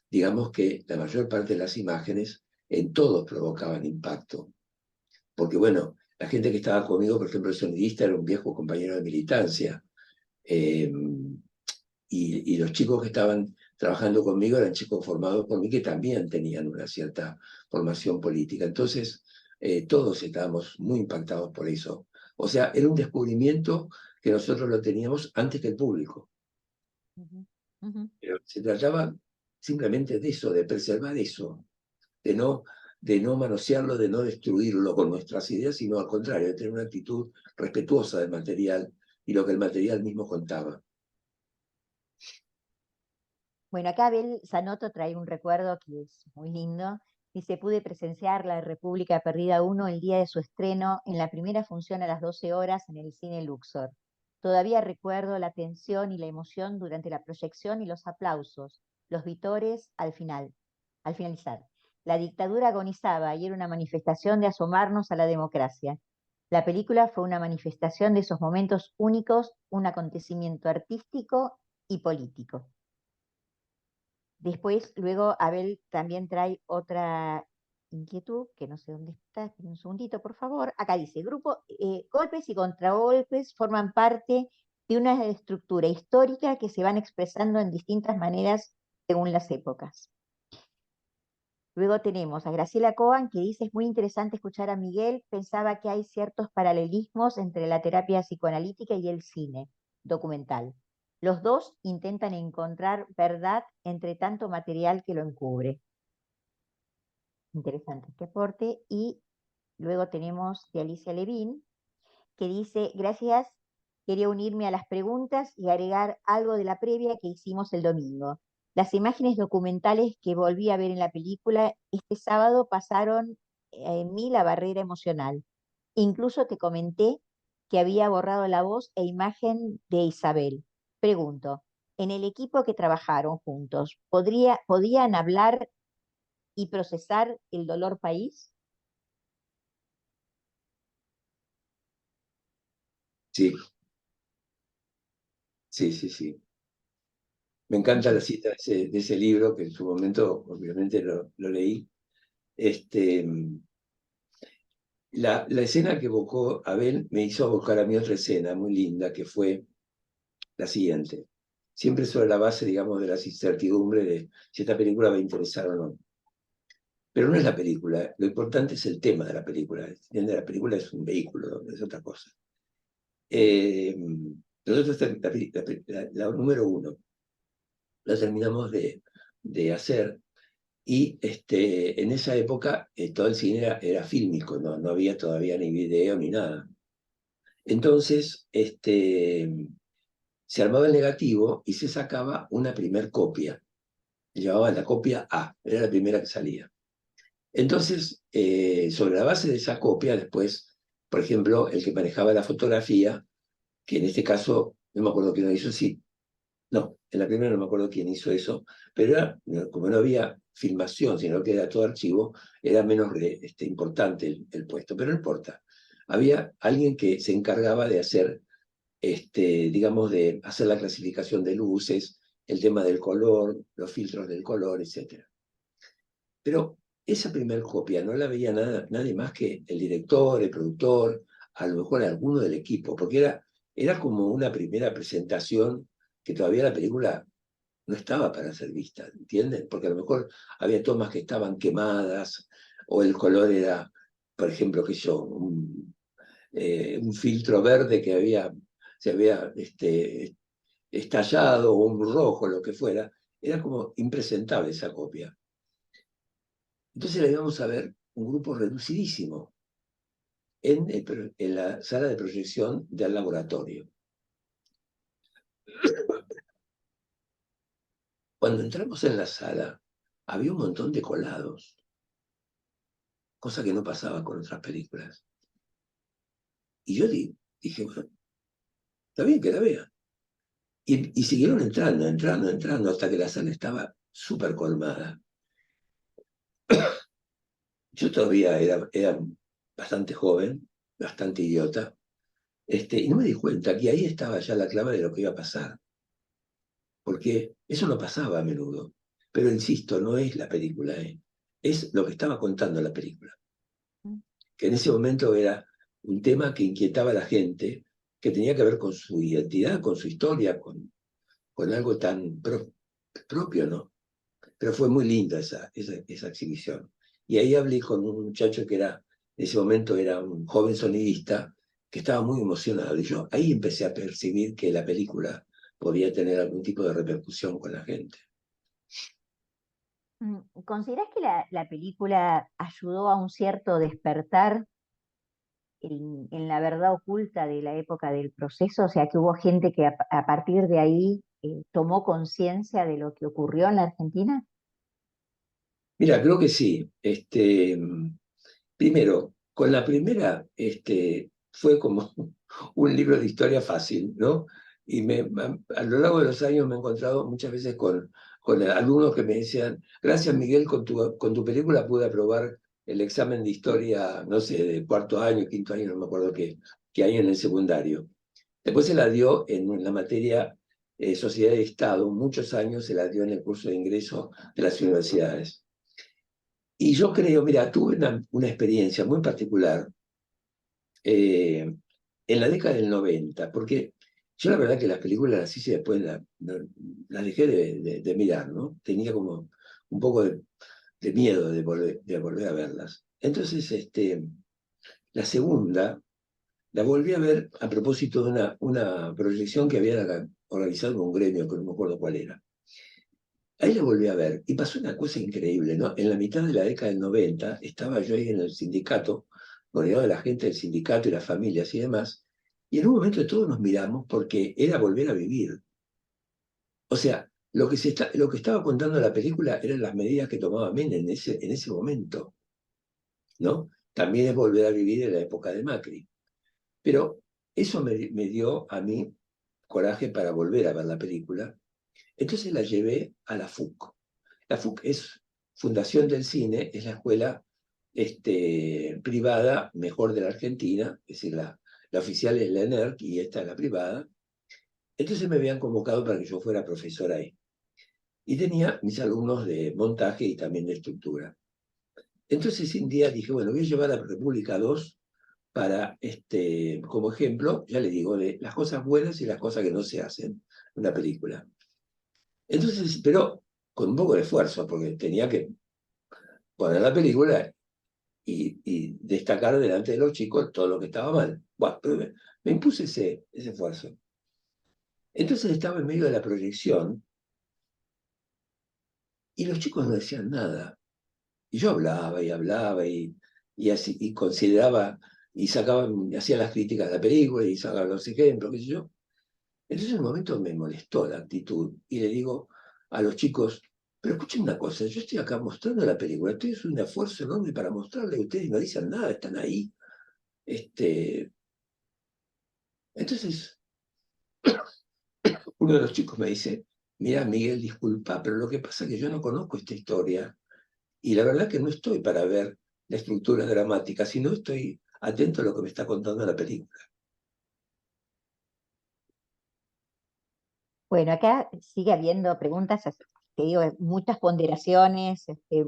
B: digamos que la mayor parte de las imágenes en todos provocaban impacto. Porque bueno, la gente que estaba conmigo, por ejemplo, el sonidista era un viejo compañero de militancia. eh, y los chicos que estaban trabajando conmigo eran chicos formados por mí que también tenían una cierta formación política. Entonces, todos estábamos muy impactados por eso. O sea, era un descubrimiento que nosotros lo teníamos antes que el público.
A: Ujú, ujú.
B: Pero se trataba simplemente de eso, de preservar eso, de no manosearlo, de no destruirlo con nuestras ideas, sino al contrario, de tener una actitud respetuosa del material y lo que el material mismo contaba.
A: Bueno, acá Abel Sanoto trae un recuerdo que es muy lindo. Dice, pude presenciar la República Perdida 1 el día de su estreno en la primera función a las 12 horas en el cine Luxor. Todavía recuerdo la tensión y la emoción durante la proyección y los aplausos, los vítores al finalizar. La dictadura agonizaba y era una manifestación de asomarnos a la democracia. La película fue una manifestación de esos momentos únicos, un acontecimiento artístico y político. Después, luego, Abel también trae otra inquietud, que no sé dónde está, esperen un segundito, por favor. Acá dice, golpes y contragolpes forman parte de una estructura histórica que se van expresando en distintas maneras según las épocas. Luego tenemos a Graciela Coan, que dice, es muy interesante escuchar a Miguel, pensaba que hay ciertos paralelismos entre la terapia psicoanalítica y el cine documental. Los dos intentan encontrar verdad entre tanto material que lo encubre. Interesante este aporte. Y luego tenemos de Alicia Levín, que dice, gracias, quería unirme a las preguntas y agregar algo de la previa que hicimos el domingo. Las imágenes documentales que volví a ver en la película este sábado pasaron en mí la barrera emocional. Incluso te comenté que había borrado la voz e imagen de Isabel. Pregunto, ¿en el equipo que trabajaron juntos, podían hablar y procesar el dolor país?
B: Sí, sí, sí, sí. Me encanta la cita de ese libro, que en su momento obviamente lo leí. Este, la escena que evocó Abel me hizo evocar a mí otra escena muy linda, que fue la siguiente. Siempre sobre la base, digamos, de las incertidumbres de si esta película va a interesar o no. Pero no es la película, lo importante es el tema de la película. ¿Entiendes? La película es un vehículo, es otra cosa. Eh, Nosotros, la número uno, la terminamos de hacer. Y en esa época todo el cine era fílmico, no había todavía ni video ni nada. Entonces, se armaba el negativo y se sacaba una primer copia. Llevaba la copia A, era la primera que salía. Entonces, sobre la base de esa copia, después, por ejemplo, el que manejaba la fotografía, que en este caso, no me acuerdo quién lo hizo, sí, no, en la primera no me acuerdo quién hizo eso, pero como no había filmación, sino que era todo archivo, era menos importante puesto, pero no importa. Había alguien que se encargaba de hacer, digamos, de hacer la clasificación de luces, el tema del color, los filtros del color, etc. Pero esa primera copia no la veía nadie más que el director, el productor, a lo mejor alguno del equipo, porque era como una primera presentación que todavía la película no estaba para ser vista, ¿entienden? Porque a lo mejor había tomas que estaban quemadas, o el color era, por ejemplo, que yo, un filtro verde que se había estallado, o un rojo, lo que fuera. Era como impresentable esa copia. Entonces la íbamos a ver un grupo reducidísimo en la sala de proyección del laboratorio. Cuando entramos en la sala, había un montón de colados, cosa que no pasaba con otras películas. Y yo dije, bueno, está bien que la vea. Y siguieron entrando, hasta que la sala estaba súper colmada. Yo todavía era bastante joven, bastante idiota, y no me di cuenta que ahí estaba ya la clave de lo que iba a pasar. Porque eso no pasaba a menudo. Pero insisto, no es la película, es lo que estaba contando la película. Que en ese momento era un tema que inquietaba a la gente, que tenía que ver con su identidad, con su historia, con algo tan propio, ¿no? Pero fue muy linda esa exhibición. Y ahí hablé con un muchacho que en ese momento era un joven sonidista, que estaba muy emocionado. Y yo ahí empecé a percibir que la película podía tener algún tipo de repercusión con la gente.
A: ¿Considerás que la película ayudó a un cierto despertar en la verdad oculta de la época del proceso? O sea, que hubo gente que a partir de ahí tomó conciencia de lo que ocurrió en la Argentina.
B: Mira, creo que sí. Primero, con la primera fue como un libro de historia fácil, ¿no? Y a lo largo de los años me he encontrado muchas veces con alumnos que me decían, gracias Miguel, con tu película pude aprobar el examen de historia, no sé, de cuarto año, quinto año, no me acuerdo qué año en el secundario. Después se la dio en la materia Sociedad de Estado, muchos años se la dio en el curso de ingreso de las universidades. Y yo creo, mira, tuve una experiencia muy particular en la década del 90, porque yo la verdad que las películas las hice después, las dejé de mirar, ¿no? Tenía como un poco de miedo de volver a verlas. Entonces, la segunda la volví a ver a propósito de una proyección que había organizado un gremio, que no me acuerdo cuál era. Ahí la volví a ver y pasó una cosa increíble, ¿no? En la mitad de la década del 90 estaba yo ahí en el sindicato, rodeado de la gente del sindicato y las familias y demás, y en un momento todos nos miramos porque era volver a vivir. O sea, lo que estaba contando la película eran las medidas que tomaba Menem en ese momento, ¿no? También es volver a vivir en la época de Macri. Pero eso me dio a mí coraje para volver a ver la película. Entonces la llevé a la FUC. La FUC es Fundación del Cine, es la escuela privada mejor de la Argentina, es decir, la oficial es la ENERC y esta es la privada. Entonces me habían convocado para que yo fuera profesor ahí. Y tenía mis alumnos de montaje y también de estructura. Entonces un día dije, bueno, voy a llevar a República 2 para, como ejemplo, ya le digo, de las cosas buenas y las cosas que no se hacen en una película. Entonces, pero con un poco de esfuerzo, porque tenía que poner la película y destacar delante de los chicos todo lo que estaba mal. Bueno, pero me impuse ese esfuerzo. Entonces estaba en medio de la proyección y los chicos no decían nada. Y yo hablaba y, así, y consideraba y sacaba, hacía las críticas de la película y sacaba los ejemplos, qué sé yo. Entonces en un momento me molestó la actitud y le digo a los chicos, pero escuchen una cosa, yo estoy acá mostrando la película, estoy haciendo un esfuerzo enorme para mostrarle, ustedes no dicen nada, están ahí. Entonces uno de los chicos me dice, mira Miguel, disculpa, pero lo que pasa es que yo no conozco esta historia y la verdad que no estoy para ver la estructura dramática, sino estoy atento a lo que me está contando la película.
A: Bueno, acá sigue habiendo preguntas, te digo, muchas ponderaciones,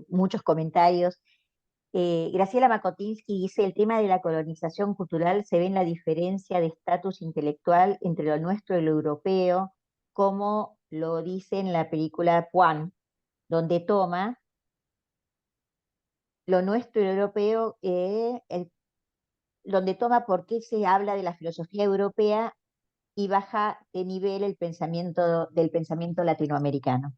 A: muchos comentarios. Graciela Makotinsky dice, el tema de la colonización cultural se ve en la diferencia de estatus intelectual entre lo nuestro y lo europeo, como lo dice en la película Puan, donde toma lo nuestro y lo europeo, donde toma por qué se habla de la filosofía europea y baja de nivel el pensamiento del pensamiento latinoamericano.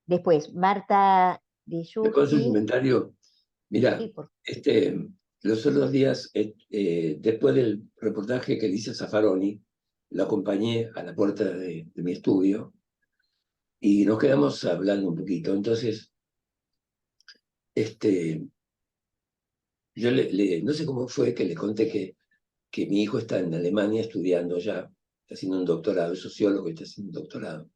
A: Después, Marta de
B: ¿Me puedo hacer un
A: Giusti,
B: comentario? Mira,
A: sí, por
B: los otros días, después del reportaje que le hice a Zaffaroni, lo acompañé a la puerta de mi estudio y nos quedamos hablando un poquito. Entonces, yo no sé cómo fue que le conté que mi hijo está en Alemania estudiando ya, está haciendo un doctorado, es sociólogo y está haciendo un doctorado.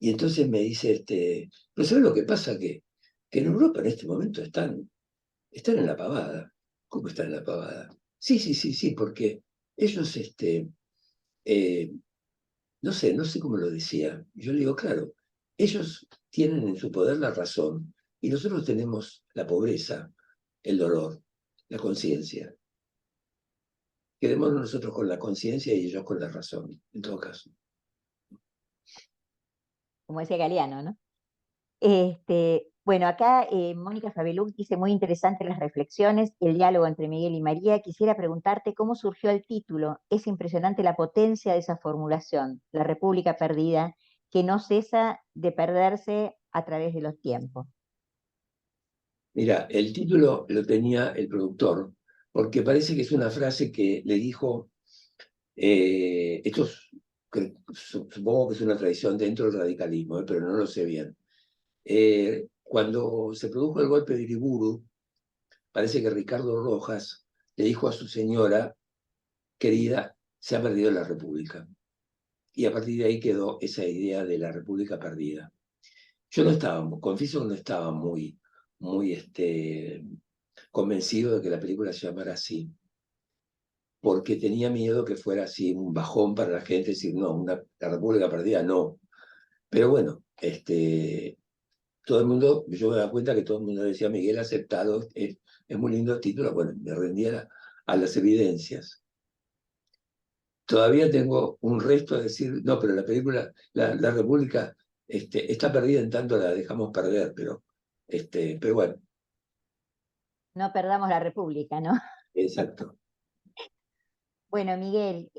B: Y entonces me dice, pero ¿sabes lo que pasa? Que en Europa en este momento están en la pavada. ¿Cómo están en la pavada? Sí, sí, sí, sí, porque ellos, eh, no sé cómo lo decía. Yo le digo, claro, ellos tienen en su poder la razón y nosotros tenemos la pobreza, el dolor, la conciencia. Quedémonos nosotros con la conciencia y ellos con la razón, en todo caso.
A: como decía Galeano, ¿no? Bueno, acá Mónica Fabeluk dice muy interesantes las reflexiones, el diálogo entre Miguel y María. Quisiera preguntarte cómo surgió el título. Es impresionante la potencia de esa formulación, la República Perdida, que no cesa de perderse a través de los tiempos.
B: Mira, el título lo tenía el productor, porque parece que es una frase que le dijo, supongo que es una tradición dentro del radicalismo, pero no lo sé bien. Cuando se produjo el golpe de Iriburu, parece que Ricardo Rojas le dijo a su señora, querida, se ha perdido la República. Y a partir de ahí quedó esa idea de la República perdida. Yo no estaba, confieso que no estaba muy muy convencido de que la película se llamara así, porque tenía miedo que fuera así un bajón para la gente, decir, no, la República Perdida, no. Pero bueno, todo el mundo, yo me daba cuenta que todo el mundo decía, Miguel aceptado, es muy lindo el título, bueno, me rendía a las evidencias. Todavía tengo un resto de decir, no, pero la película, la República está perdida en tanto la dejamos perder, pero bueno,
A: No perdamos la República, ¿no?
B: exacto.
A: Bueno, Miguel,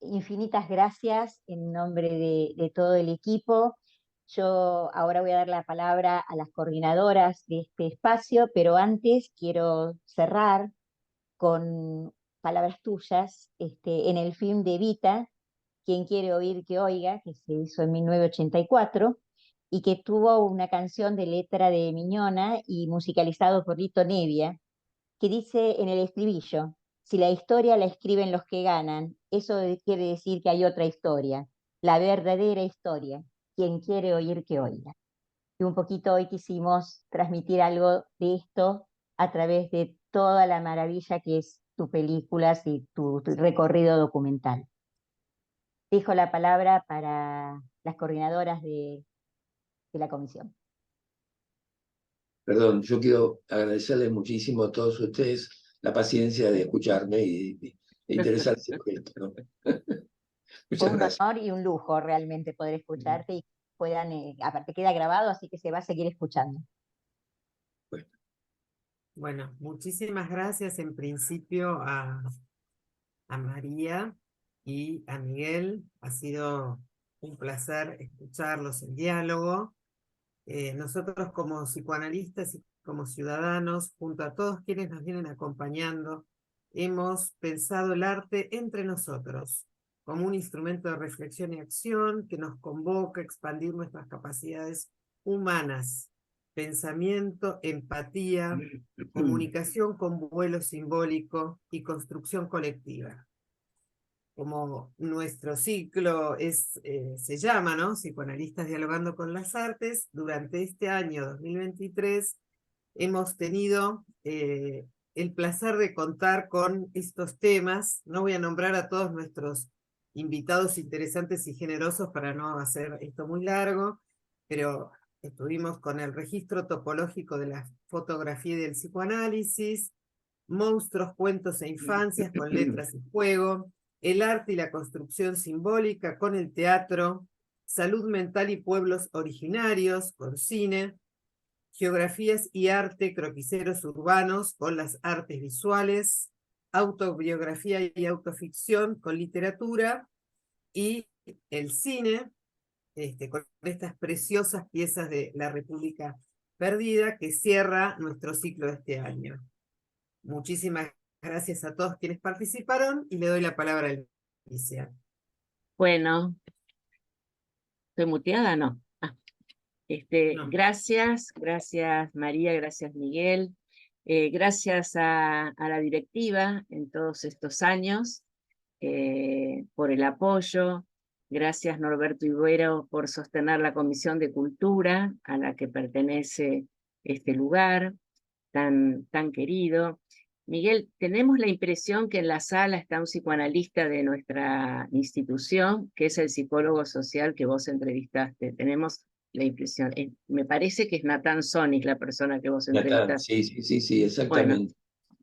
A: infinitas gracias en nombre de todo el equipo. Yo ahora voy a dar la palabra a las coordinadoras de este espacio, pero antes quiero cerrar con palabras tuyas, en el film de Evita, Quien quiere oír que oiga, que se hizo en 1984 y que tuvo una canción de letra de Miñona y musicalizado por Lito Nevia, que dice en el estribillo: si la historia la escriben los que ganan, quiere decir que hay otra historia, la verdadera historia. Quien quiere oír que oiga. Y un poquito hoy quisimos transmitir algo de esto a través de toda la maravilla que es tu películas y tu recorrido documental. Dejo la palabra para las coordinadoras de la comisión.
B: Perdón, yo quiero agradecerles muchísimo a todos ustedes la paciencia de escucharme e interesarse por esto, ¿no?
A: Fue
B: Muchas
A: un
B: gracias.
A: honor y un lujo realmente poder escucharte y puedan, aparte queda grabado, así que se va a seguir escuchando.
B: Bueno,
C: Bueno, muchísimas gracias en principio a María y a Miguel. Ha sido un placer escucharlos en diálogo. Nosotros como psicoanalistas y como ciudadanos, junto a todos quienes nos vienen acompañando, hemos pensado el arte entre nosotros como un instrumento de reflexión y acción que nos convoca a expandir nuestras capacidades humanas, pensamiento, empatía, comunicación con vuelo simbólico y construcción colectiva. Como nuestro ciclo se llama, ¿no? Psicoanalistas dialogando con las artes, durante este año 2023 hemos tenido el placer de contar con estos temas. No voy a nombrar a todos nuestros invitados interesantes y generosos para no hacer esto muy largo, pero estuvimos con el registro topológico de la fotografía y del psicoanálisis, monstruos, cuentos e infancias con letras y juego, el arte y la construcción simbólica con el teatro, salud mental y pueblos originarios con cine, geografías y arte, croquiseros urbanos con las artes visuales, autobiografía y autoficción con literatura, y el cine, con estas preciosas piezas de La República Perdida, que cierra nuestro ciclo de este año. Muchísimas gracias a todos quienes participaron y le doy la palabra a Alicia.
D: Bueno, ¿estoy muteada? No.
C: No.
D: Gracias María, gracias Miguel, gracias a la directiva en todos estos años por el apoyo, gracias Norberto Ibero por sostener la Comisión de Cultura a la que pertenece este lugar tan querido. Miguel, tenemos la impresión que en la sala está un psicoanalista de nuestra institución, que es el psicólogo social que vos entrevistaste. Tenemos la impresión, me parece que es Natán Sonic la persona que vos
B: Natán,
D: entrevistaste.
B: sí,
D: Bueno,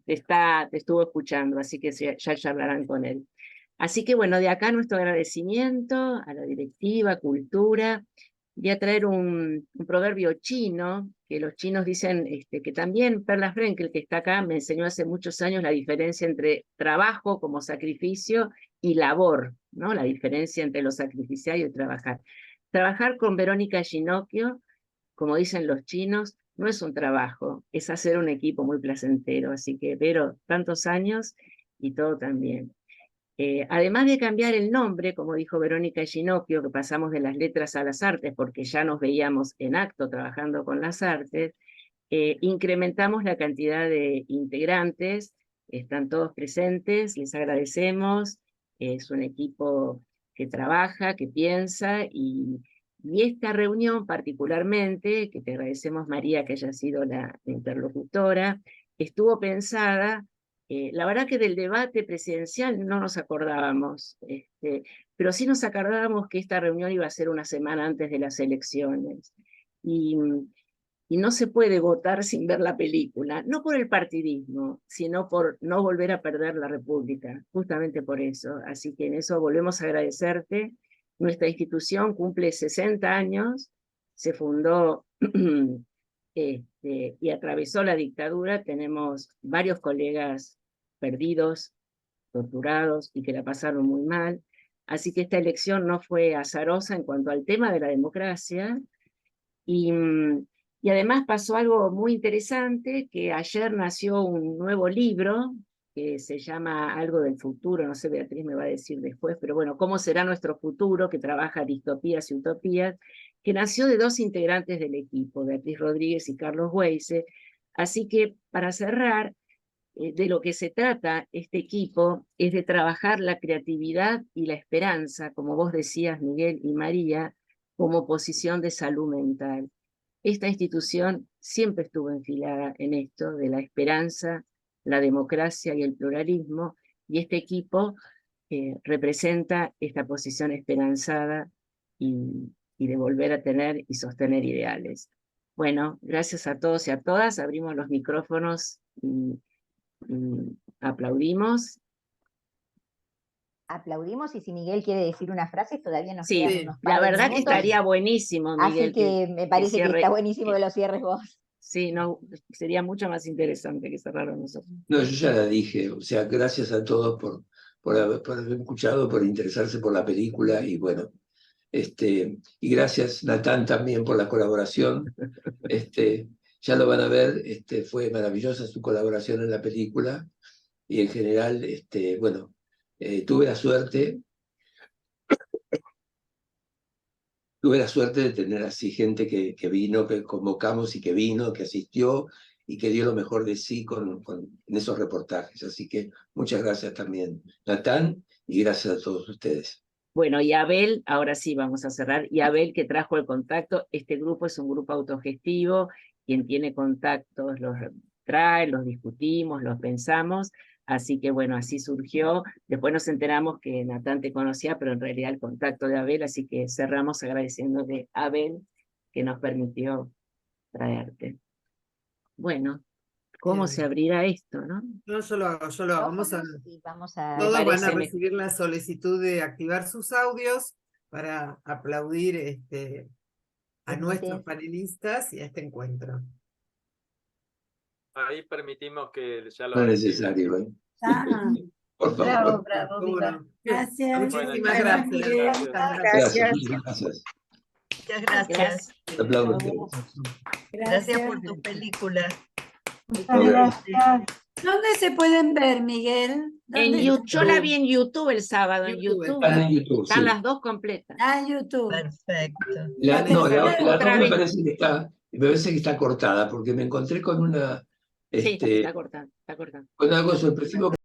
B: exactamente.
D: te estuvo escuchando, así que ya charlarán con él. Así que bueno, de acá nuestro agradecimiento a la directiva, cultura. Voy a traer un proverbio chino, que los chinos dicen que también Perla Frenkel, que está acá, me enseñó hace muchos años la diferencia entre trabajo como sacrificio y labor, ¿no? La diferencia entre lo sacrificial y trabajar. Trabajar con Verónica Ginocchio, como dicen los chinos, no es un trabajo, es hacer un equipo muy placentero. Así que, Vero, tantos años y todo también. Además de cambiar el nombre, como dijo Verónica Ginocchio, que pasamos de las letras a las artes porque ya nos veíamos en acto trabajando con las artes, incrementamos la cantidad de integrantes, están todos presentes, les agradecemos, es un equipo que trabaja, que piensa y Y esta reunión particularmente, que te agradecemos María que haya sido la interlocutora, estuvo pensada, la verdad que del debate presidencial no nos acordábamos, pero sí nos acordábamos que esta reunión iba a ser una semana antes de las elecciones. Y no se puede votar sin ver la película, no por el partidismo, sino por no volver a perder la República, justamente por eso. Así que en eso volvemos a agradecerte. Nuestra institución cumple 60 años, se fundó y atravesó la dictadura. Tenemos varios colegas perdidos, torturados y que la pasaron muy mal. Así que esta elección no fue azarosa en cuanto al tema de la democracia. Y además pasó algo muy interesante, que ayer nació un nuevo libro que se llama Algo del futuro, no sé, Beatriz me va a decir después, pero bueno, ¿cómo será nuestro futuro?, que trabaja distopías y utopías, que nació de 2 integrantes del equipo, Beatriz Rodríguez y Carlos Weise. Así que, para cerrar, de lo que se trata este equipo es de trabajar la creatividad y la esperanza, como vos decías, Miguel y María, como posición de salud mental. Esta institución siempre estuvo enfilada en esto de la esperanza, la democracia y el pluralismo, y este equipo representa esta posición esperanzada y de volver a tener y sostener ideales. Bueno, gracias a todos y a todas, abrimos los micrófonos y aplaudimos.
A: Aplaudimos, y si Miguel quiere decir una frase, todavía nos
D: Sí,
A: quedan unos
D: la
A: par de
D: verdad que
A: minutos.
D: estaría buenísimo, Miguel.
A: Así que me parece que está buenísimo que lo cierres vos.
D: Sí, no, sería mucho más interesante que cerraran nosotros.
B: No, yo ya la dije, o sea, gracias a todos por haber escuchado, por interesarse por la película, y bueno, y gracias Natán también por la colaboración. Ya lo van a ver, fue maravillosa su colaboración en la película, y en general, bueno, tuve la suerte de tener así gente que vino, que convocamos y que vino, que asistió y que dio lo mejor de sí en esos reportajes. Así que muchas gracias también, Natán, y gracias a todos ustedes.
D: Bueno, y Abel, ahora sí vamos a cerrar, y Abel que trajo el contacto. Este grupo es un grupo autogestivo, quien tiene contactos los trae, los discutimos, los pensamos, así que bueno, así surgió. Después nos enteramos que Natán te conocía, pero en realidad el contacto de Abel, así que cerramos agradeciéndole a Abel que nos permitió traerte. Bueno, ¿cómo se abrirá esto, no?
C: No, yo lo hago, yo lo hago.
A: Vamos a...
C: Todos van a
D: parece
C: recibir la solicitud de activar sus audios para aplaudir a nuestros panelistas y a este encuentro.
E: Ahí permitimos que ya lo
B: No es
E: reciban.
B: necesario, ¿eh?
F: Ah,
B: Por favor.
F: bravo, bravo,
C: ¿Cómo
F: viva.
C: no?
F: Gracias.
C: Muchísimas
E: Bueno,
C: gracias.
E: gracias.
B: Gracias.
F: Muchas gracias.
B: Te aplaudo a todos.
F: Gracias por tu película.
B: Muchas gracias.
F: ¿Dónde se pueden ver, Miguel?
D: En YouTube, yo la vi en YouTube el sábado, en
C: YouTube.
D: YouTube.
B: Están en YouTube,
D: Están
B: sí.
D: las 2 completas.
F: Ah, en YouTube.
G: Perfecto.
B: No, la
D: Otra
B: otra me
D: vez.
B: parece que está cortada, porque me encontré con una,
D: Sí, está cortando, está cortando.
B: con algo sorpresivo.